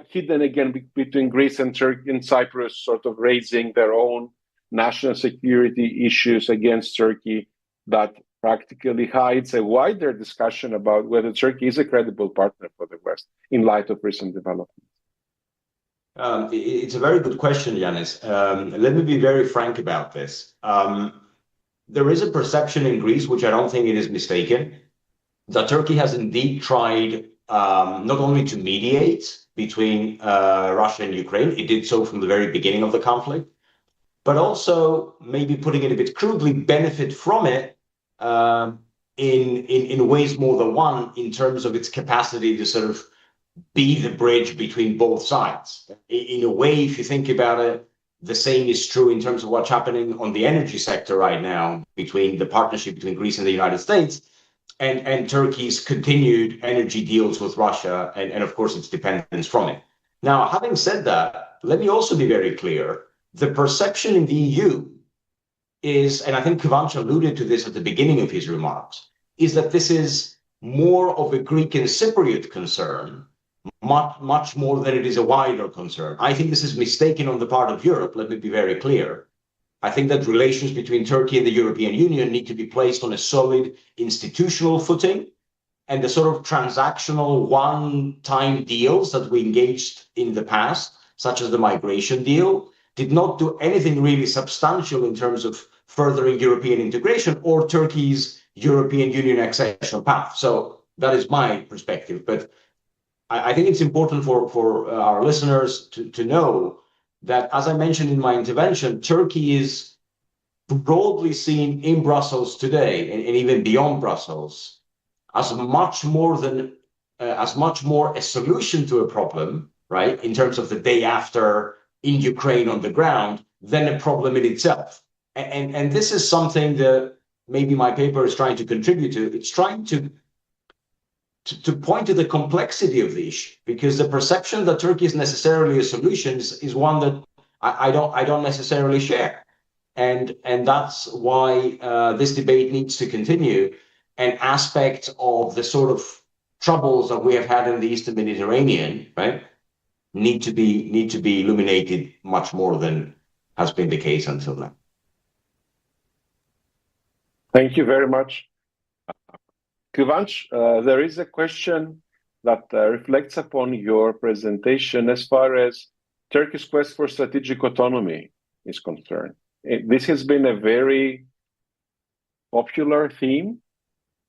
hidden again between Greece and Turkey and Cyprus, sort of raising their own national security issues against Turkey, that practically hides a wider discussion about whether Turkey is a credible partner for the West in light of recent developments? It's a very good question, Ioannis. Let me be very frank about this. There is a perception in Greece, which I don't think it is mistaken, that Turkey has indeed tried not only to mediate between Russia and Ukraine, it did so from the very beginning of the conflict, but also, maybe putting it a bit crudely, benefit from it in ways more than one, in terms of its capacity to sort of be the bridge between both sides. In a way, if you think about it, the same is true in terms of what's happening on the energy sector right now, between the partnership between Greece and the United States, and Turkey's continued energy deals with Russia, and of course its dependence from it. Now, having said that, let me also be very clear. The perception in the EU is, and I think Kıvanç alluded to this at the beginning of his remarks, is that this is more of a Greek and Cypriot concern, much more than it is a wider concern. I think this is mistaken on the part of Europe, let me be very clear. I think that relations between Turkey and the European Union need to be placed on a solid institutional footing, and the sort of transactional one-time deals that we engaged in the past, such as the migration deal, did not do anything really substantial in terms of furthering European integration or Turkey's European Union accession path. So that is my perspective. But I think it's important for our listeners to know that, as I mentioned in my intervention, Turkey is broadly seen in Brussels today, and even beyond Brussels, as much more a solution to a problem, right, in terms of the day after in Ukraine on the ground, than a problem in itself. And this is something that maybe my paper is trying to contribute to. It's trying to point to the complexity of the issue, because the perception that Turkey is necessarily a solution is one that I don't necessarily share. And that's why this debate needs to continue. An aspect of the sort of troubles that we have had in the Eastern Mediterranean, right, need to be illuminated much more than has been the case until now. Thank you very much. Kıvanç, there is a question that reflects upon your presentation as far as Turkey's quest for strategic autonomy is concerned. This has been a very popular theme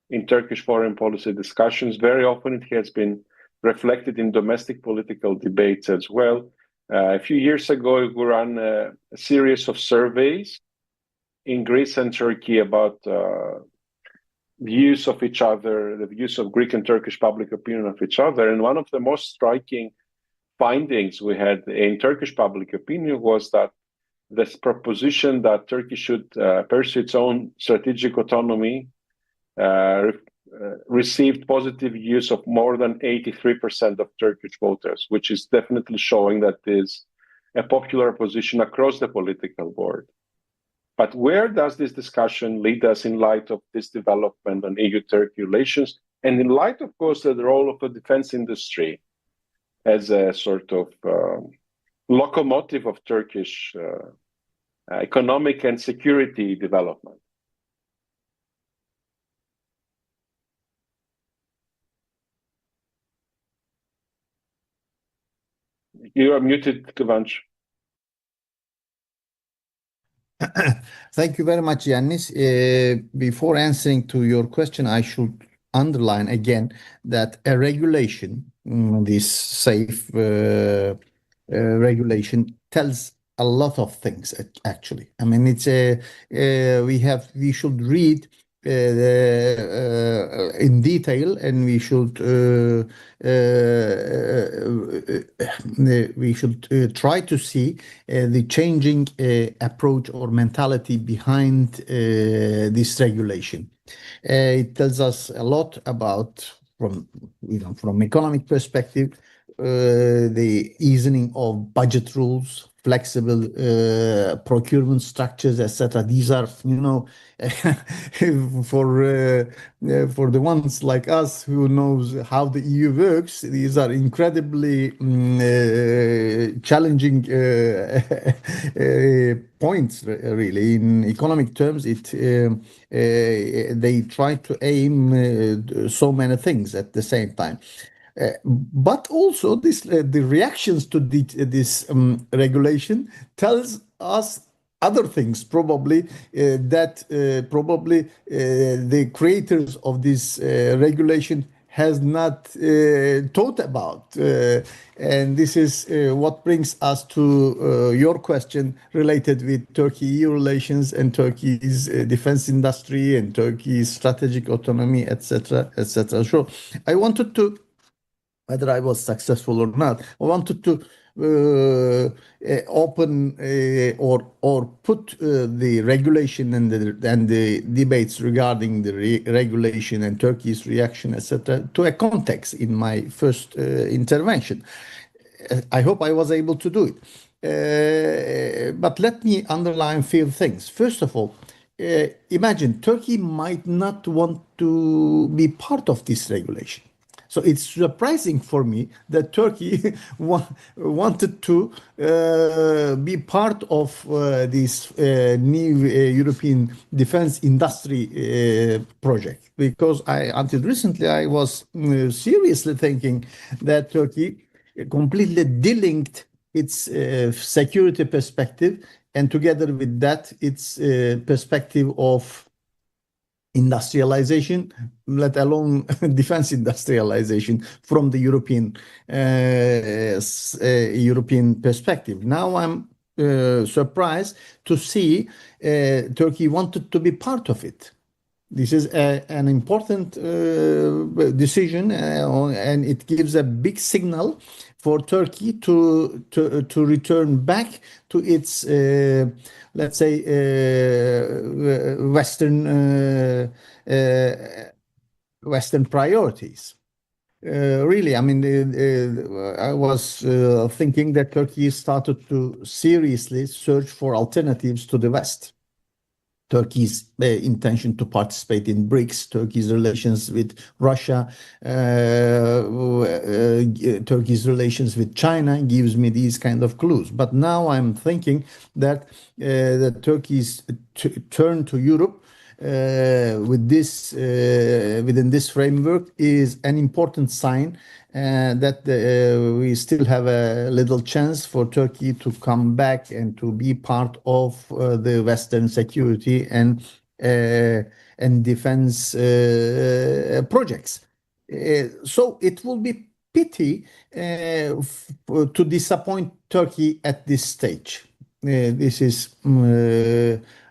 in Turkish foreign policy discussions. Very often it has been reflected in domestic political debates as well. A few years ago, we ran a series of surveys in Greece and Turkey about views of each other, the views of Greek and Turkish public opinion of each other. And one of the most striking findings we had in Turkish public opinion was that this proposition that Turkey should pursue its own strategic autonomy received positive views of more than 83% of Turkish voters, which is definitely showing that is a popular position across the political board. But where does this discussion lead us in light of this development on EU-Turkey relations, and in light, of course, of the role of the defense industry as a sort of locomotive of Turkish economic and security development? You are muted, Kıvanç. Thank you very much, Yannis. Before answering to your question, I should underline again that a regulation, this safe regulation, tells a lot of things actually. I mean, it's a we should read in detail, and we should try to see the changing approach or mentality behind this regulation. It tells us a lot about, from economic perspective, the easing of budget rules, flexible procurement structures, etc. These are, for the ones like us who knows how the EU works, these are incredibly challenging points. Really, in economic terms, they try to aim so many things at the same time. But also the reactions to this regulation tells us other things probably that the creators of this regulation has not thought about. And this is what brings us to your question related with Turkey-EU relations and Turkey's defense industry and Turkey's strategic autonomy, etc., etc. So I wanted to, whether I was successful or not, I wanted to open or put the regulation and the debates regarding the regulation and Turkey's reaction, etc., to a context in my first intervention. I hope I was able to do it. But let me underline a few things. First of all, imagine Turkey might not want to be part of this regulation. So it's surprising for me that Turkey wanted to be part of this new European defense industry project, because until recently I was seriously thinking that Turkey completely delinked its security perspective, and together with that, its perspective of industrialization, let alone defense industrialization, from the European perspective. Now I'm surprised to see Turkey wanted to be part of it. This is an important decision, and it gives a big signal for Turkey to return back to its, let's say, Western priorities. Really, I mean, I was thinking that Turkey started to seriously search for alternatives to the West. Turkey's intention to participate in BRICS, Turkey's relations with Russia, Turkey's relations with China gives me these kind of clues. But now I'm thinking that Turkey's turn to Europe with this within this framework is an important sign that we still have a little chance for Turkey to come back and to be part of the Western security and defense projects. So it will be pity to disappoint Turkey at this stage. This is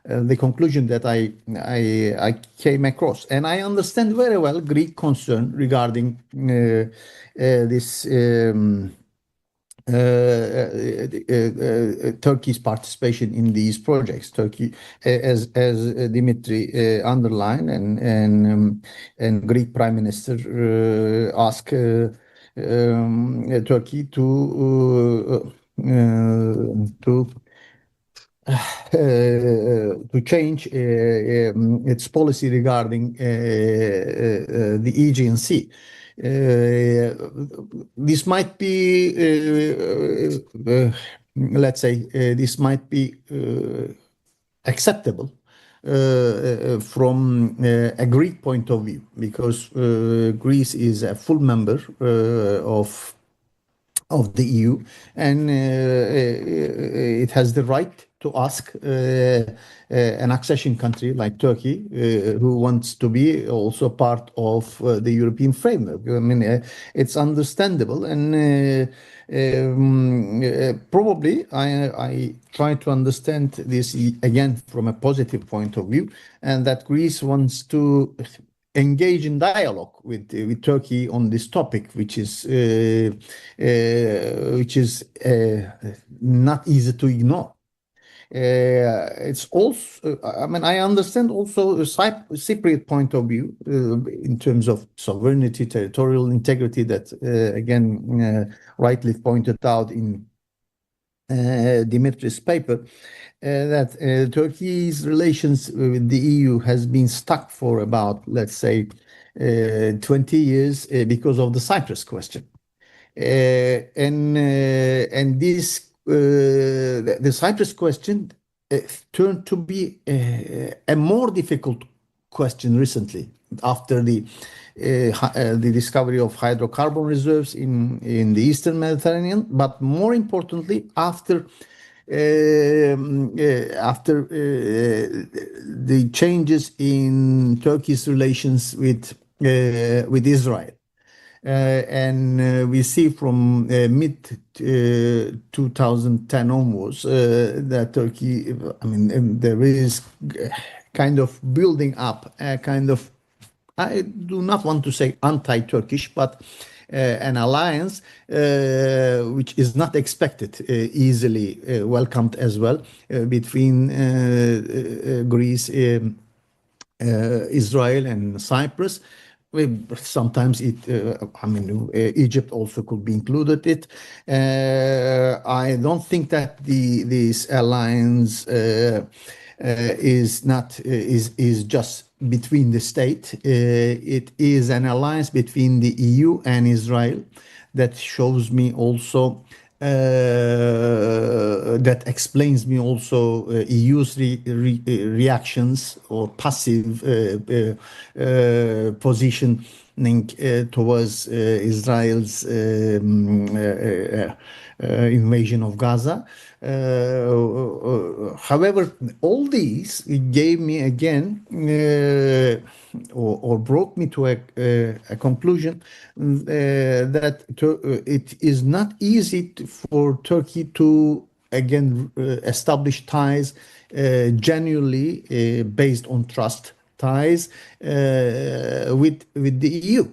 the conclusion that I came across, and I understand very well Greek concern regarding this Turkey's participation in these projects. Turkey, as Dimitri underlined, and Greek Prime Minister asked Turkey to change its policy regarding the Aegean Sea. This might be, let's say, this might be acceptable from a Greek point of view, because Greece is a full member of the EU, and it has the right to ask an accession country like Turkey, who wants to be also part of the European framework. I mean, it's understandable, and probably I try to understand this again from a positive point of view, and that Greece wants to engage in dialogue with Turkey on this topic, which is not easy to ignore. It's also, I mean, I understand also a Cypriot point of view in terms of sovereignty, territorial integrity that, again, rightly pointed out in Dimitris' paper, that Turkey's relations with the EU has been stuck for about, let's say, 20 years because of the Cyprus question. And this the Cyprus question turned to be a more difficult question recently after the discovery of hydrocarbon reserves in the Eastern Mediterranean, but more importantly after the changes in Turkey's relations with Israel. And we see from mid 2010 onwards that Turkey, I mean, there is kind of building up a kind of, I do not want to say anti-Turkish, but an alliance which is not expected easily welcomed as well between Greece, Israel, and Cyprus. Sometimes I mean, Egypt also could be included. I don't think that this alliance is just between the state. It is an alliance between the EU and Israel that shows me also. That explains me also EU's reactions or passive positioning towards Israel's invasion of Gaza. However, all these gave me again or brought me to a conclusion that it is not easy for Turkey to again establish ties genuinely based on trust ties with the EU.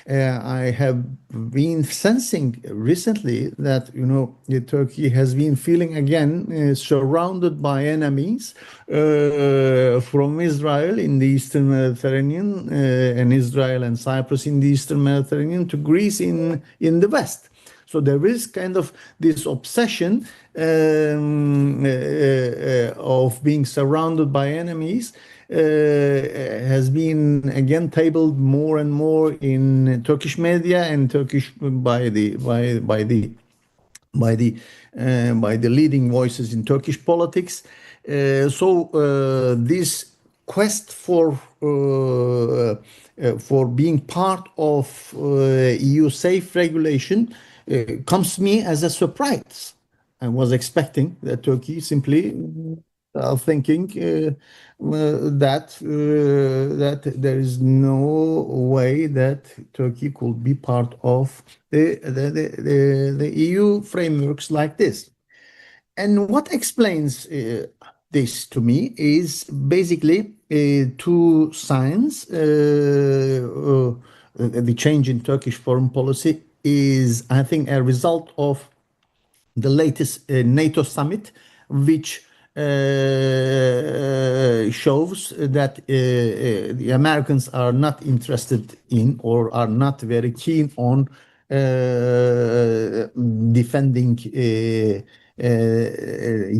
I have been sensing recently that, you know, Turkey has been feeling again surrounded by enemies from Israel in the Eastern Mediterranean and Israel and Cyprus in the Eastern Mediterranean to Greece in the West. So there is kind of this obsession of being surrounded by enemies. Has been again tabled more and more in Turkish media and Turkish by the leading voices in Turkish politics. So this quest for being part of EU safe regulation comes to me as a surprise. I was expecting that Turkey simply thinking that there is no way that Turkey could be part of the EU frameworks like this. And what explains this to me is basically two signs. The change in Turkish foreign policy is, I think, a result of the latest NATO summit, which shows that the Americans are not interested in or are not very keen on defending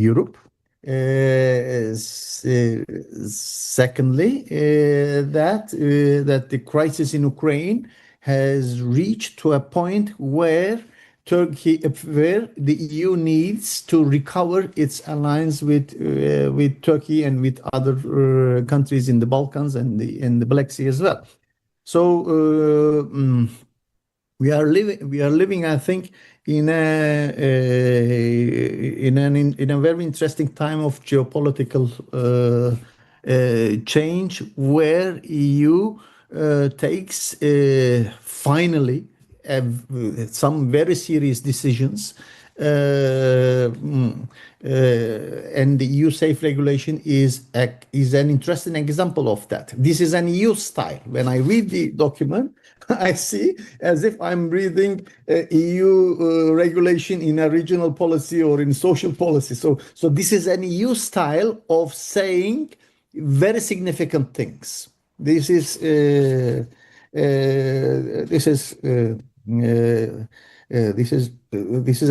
Europe. Secondly, that the crisis in Ukraine has reached to a point where the EU needs to recover its alliance with Turkey and with other countries in the Balkans and the Black Sea as well. So we are living, I think, in a very interesting time of geopolitical change, where EU takes finally some very serious decisions, and the EU safe regulation is an interesting example of that. This is an EU style. When I read the document, I see as if I'm reading EU regulation in a regional policy or in social policy. So this is an EU style of saying very significant things. This is a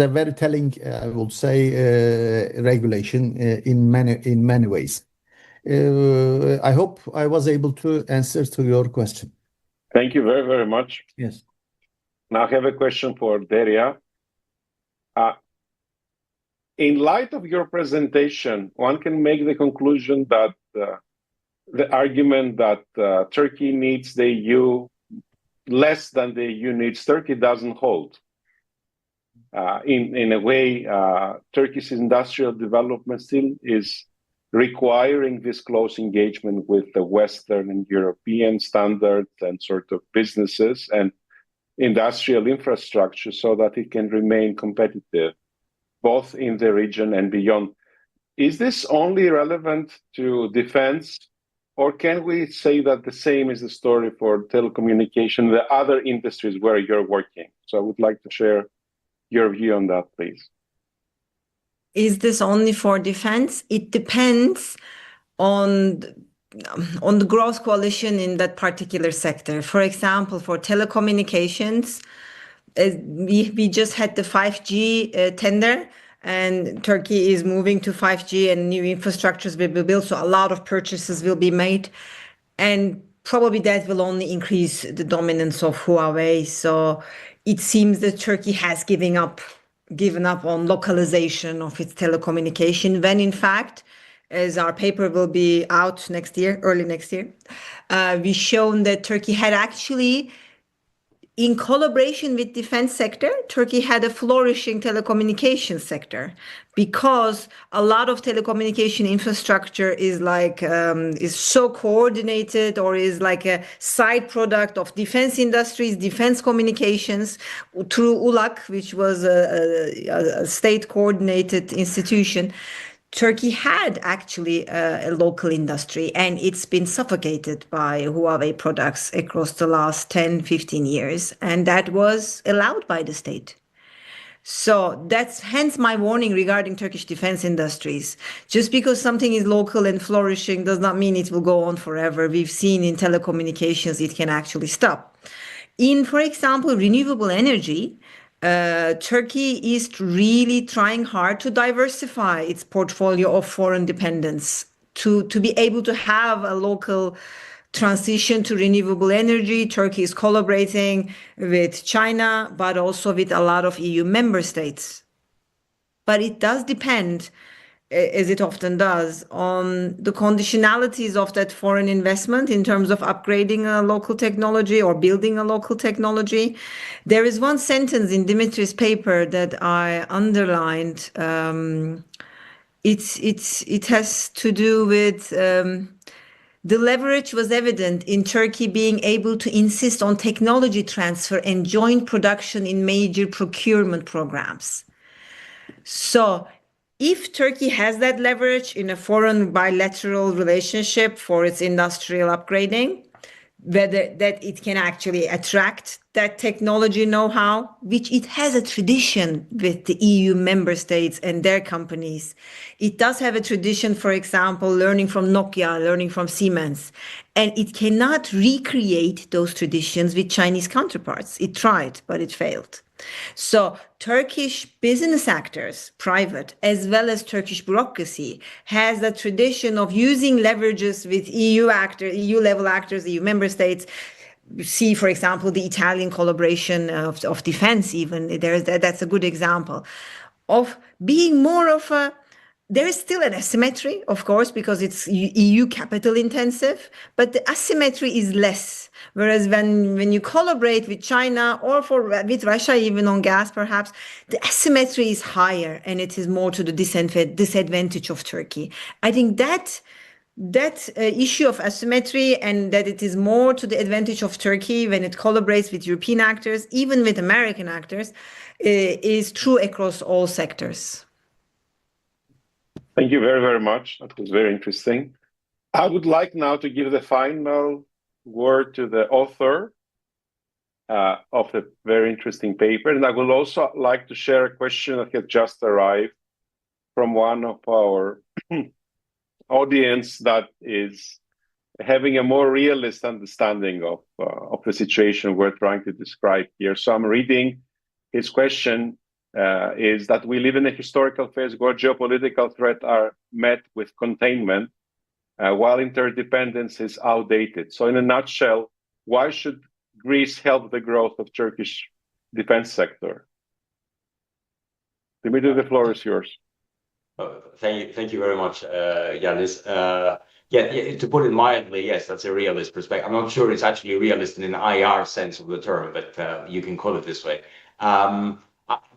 very telling, I would say, regulation in many ways. I hope I was able to answer to your question. Thank you very, very much. Yes. Now I have a question for Derya. In light of your presentation, one can make the conclusion that the argument that Turkey needs the EU less than the EU needs Turkey doesn't hold. In a way, Turkish industrial development still is requiring this close engagement with the Western and European standards and sort of businesses and industrial infrastructure so that it can remain competitive, both in the region and beyond. Is this only relevant to defense, or can we say that the same is the story for telecommunication, the other industries where you're working? So I would like to share your view on that, please. Is this only for defense? It depends on the growth coalition in that particular sector. For example, for telecommunications, we just had the 5G tender, and Turkey is moving to 5G and new infrastructures will be built, so a lot of purchases will be made. And probably that will only increase the dominance of Huawei. So it seems that Turkey has given up on localization of its telecommunication, when in fact, as our paper will be out next year, early next year, we've shown that Turkey had actually, in collaboration with defense sector, Turkey had a flourishing telecommunications sector, because a lot of telecommunication infrastructure is so coordinated, or is like a side product of defense industries, defense communications, through ULAK, which was a state coordinated institution. Turkey had actually a local industry, and it's been suffocated by Huawei products across the last 10, 15 years, and that was allowed by the state. So that's hence my warning regarding Turkish defense industries. Just because something is local and flourishing does not mean it will go on forever. We've seen in telecommunications it can actually stop. In, for example, renewable energy, Turkey is really trying hard to diversify its portfolio of foreign dependence to be able to have a local transition to renewable energy. Turkey is collaborating with China, but also with a lot of EU member states. But it does depend, as it often does, on the conditionalities of that foreign investment in terms of upgrading a local technology or building a local technology. There is one sentence in Dimitris' paper that I underlined. It has to do with the leverage was evident in Turkey being able to insist on technology transfer and joint production in major procurement programs. So if Turkey has that leverage in a foreign bilateral relationship for its industrial upgrading, whether that it can actually attract that technology know-how, which it has a tradition with the EU member states and their companies. It does have a tradition, for example, learning from Nokia, learning from Siemens, and it cannot recreate those traditions with Chinese counterparts. It tried, but it failed. So Turkish business actors, private, as well as Turkish bureaucracy, has a tradition of using leverages with EU level actors, EU member states. See, for example, the Italian collaboration of defense, even that's a good example of being more of a there is still an asymmetry, of course, because it's EU capital intensive, but the asymmetry is less. Whereas when you collaborate with China or with Russia, even on gas, perhaps, the asymmetry is higher and it is more to the disadvantage of Turkey. I think that issue of asymmetry and that it is more to the advantage of Turkey when it collaborates with European actors, even with American actors, is true across all sectors. Thank you very, very much. That was very interesting. I would like now to give the final word to the author of the very interesting paper. And I would also like to share a question that has just arrived from one of our audience that is having a more realist understanding of the situation we're trying to describe here. So I'm reading his question. Is that we live in a historical phase where geopolitical threats are met with containment, while interdependence is outdated. So in a nutshell, why should Greece help the growth of Turkish defense sector? Dimitris, the floor is yours. Thank you very much, Ioannis. To put it mildly, yes, that's a realist perspective. I'm not sure it's actually a realist in an IR sense of the term, but you can call it this way. I'm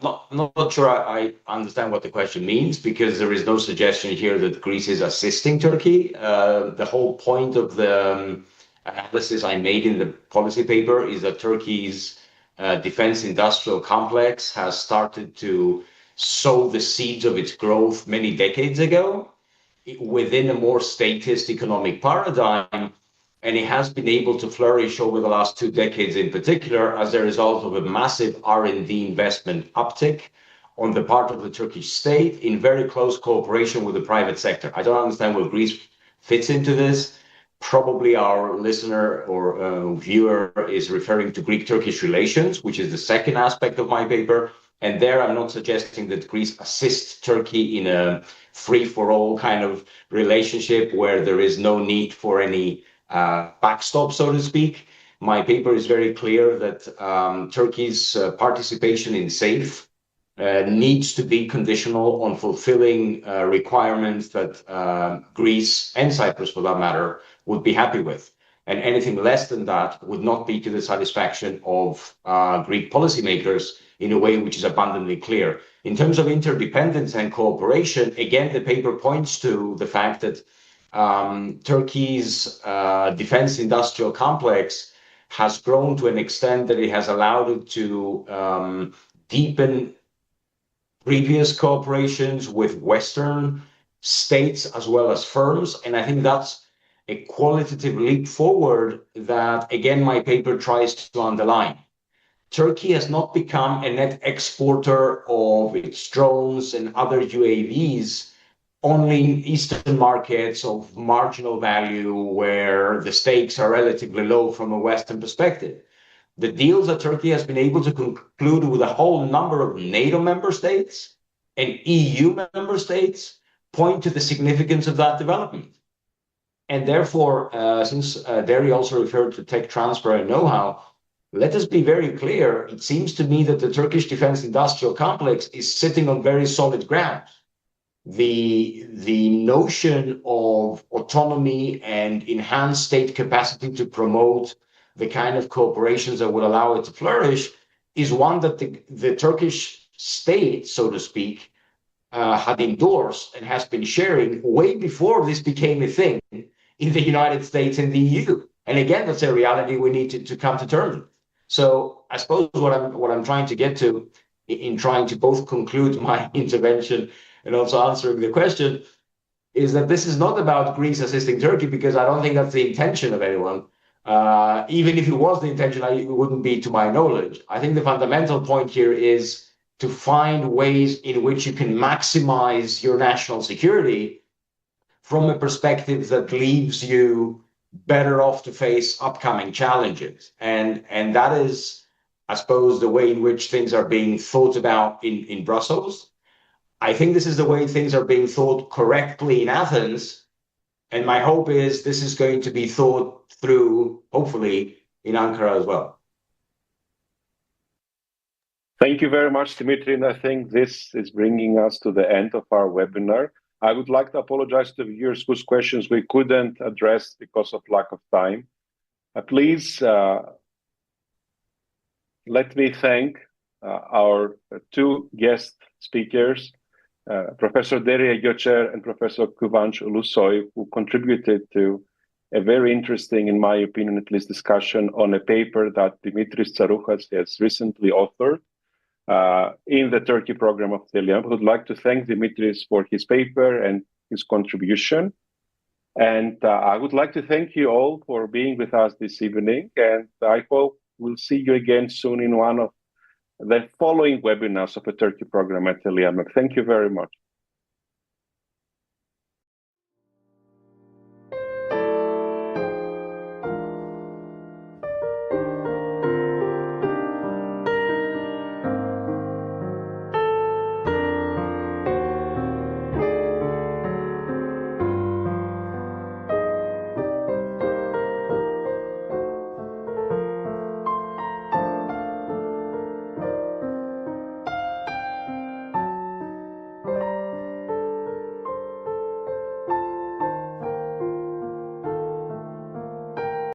not sure I understand what the question means, because there is no suggestion here that Greece is assisting Turkey. The whole point of the analysis I made in the policy paper is that Turkey's defense industrial complex has started to sow the seeds of its growth many decades ago within a more statist economic paradigm. And it has been able to flourish over the last 2 decades in particular as a result of a massive R&D investment uptick on the part of the Turkish state in very close cooperation with the private sector. I don't understand where Greece fits into this. Probably our listener or viewer is referring to Greek-Turkish relations, which is the second aspect of my paper. And there I'm not suggesting that Greece assists Turkey in a free-for-all kind of relationship where there is no need for any backstop, so to speak. My paper is very clear that Turkey's participation in SAFE needs to be conditional on fulfilling requirements that Greece and Cyprus, for that matter, would be happy with. And anything less than that would not be to the satisfaction of Greek policymakers in a way which is abundantly clear. In terms of interdependence and cooperation, again, the paper points to the fact that Turkey's defense industrial complex has grown to an extent that it has allowed it to deepen previous cooperations with Western states as well as firms. And I think that's a qualitative leap forward that, again, my paper tries to underline. Turkey has not become a net exporter of its drones and other UAVs only in Eastern markets of marginal value where the stakes are relatively low from a Western perspective. The deals that Turkey has been able to conclude with a whole number of NATO member states and EU member states point to the significance of that development. And therefore, since Derya also referred to tech transfer and know-how, let us be very clear. It seems to me that the Turkish defense industrial complex is sitting on very solid ground. The notion of autonomy and enhanced state capacity to promote the kind of cooperations that would allow it to flourish is one that the Turkish state, so to speak, had endorsed and has been sharing way before this became a thing in the United States and the EU. And again, that's a reality we need to come to terms with. So I suppose what I'm trying to get to in trying to both conclude my intervention and also answering the question is that this is not about Greece assisting Turkey, because I don't think that's the intention of anyone. Even if it was the intention, it wouldn't be to my knowledge. I think the fundamental point here is to find ways in which you can maximize your national security from a perspective that leaves you better off to face upcoming challenges. And that is, I suppose, the way in which things are being thought about in Brussels. I think this is the way things are being thought correctly in Athens. And my hope is this is going to be thought through, hopefully, in Ankara as well. Thank you very much, Dimitri. And I think this is bringing us to the end of our webinar. I would like to apologize to the viewers whose questions we couldn't address because of lack of time. Please let me thank our two guest speakers, Professor Derya Göçer and Professor Kıvanç Ulusoy, who contributed to a very interesting, in my opinion at least, discussion on a paper that Dimitris Tsarouhas has recently authored in the Turkey program of the ELIAMEP. I would like to thank Dimitris for his paper and his contribution. And I would like to thank you all for being with us this evening. And I hope we'll see you again soon in one of the following webinars of the Turkey program at ELIAMEP. Thank you very much.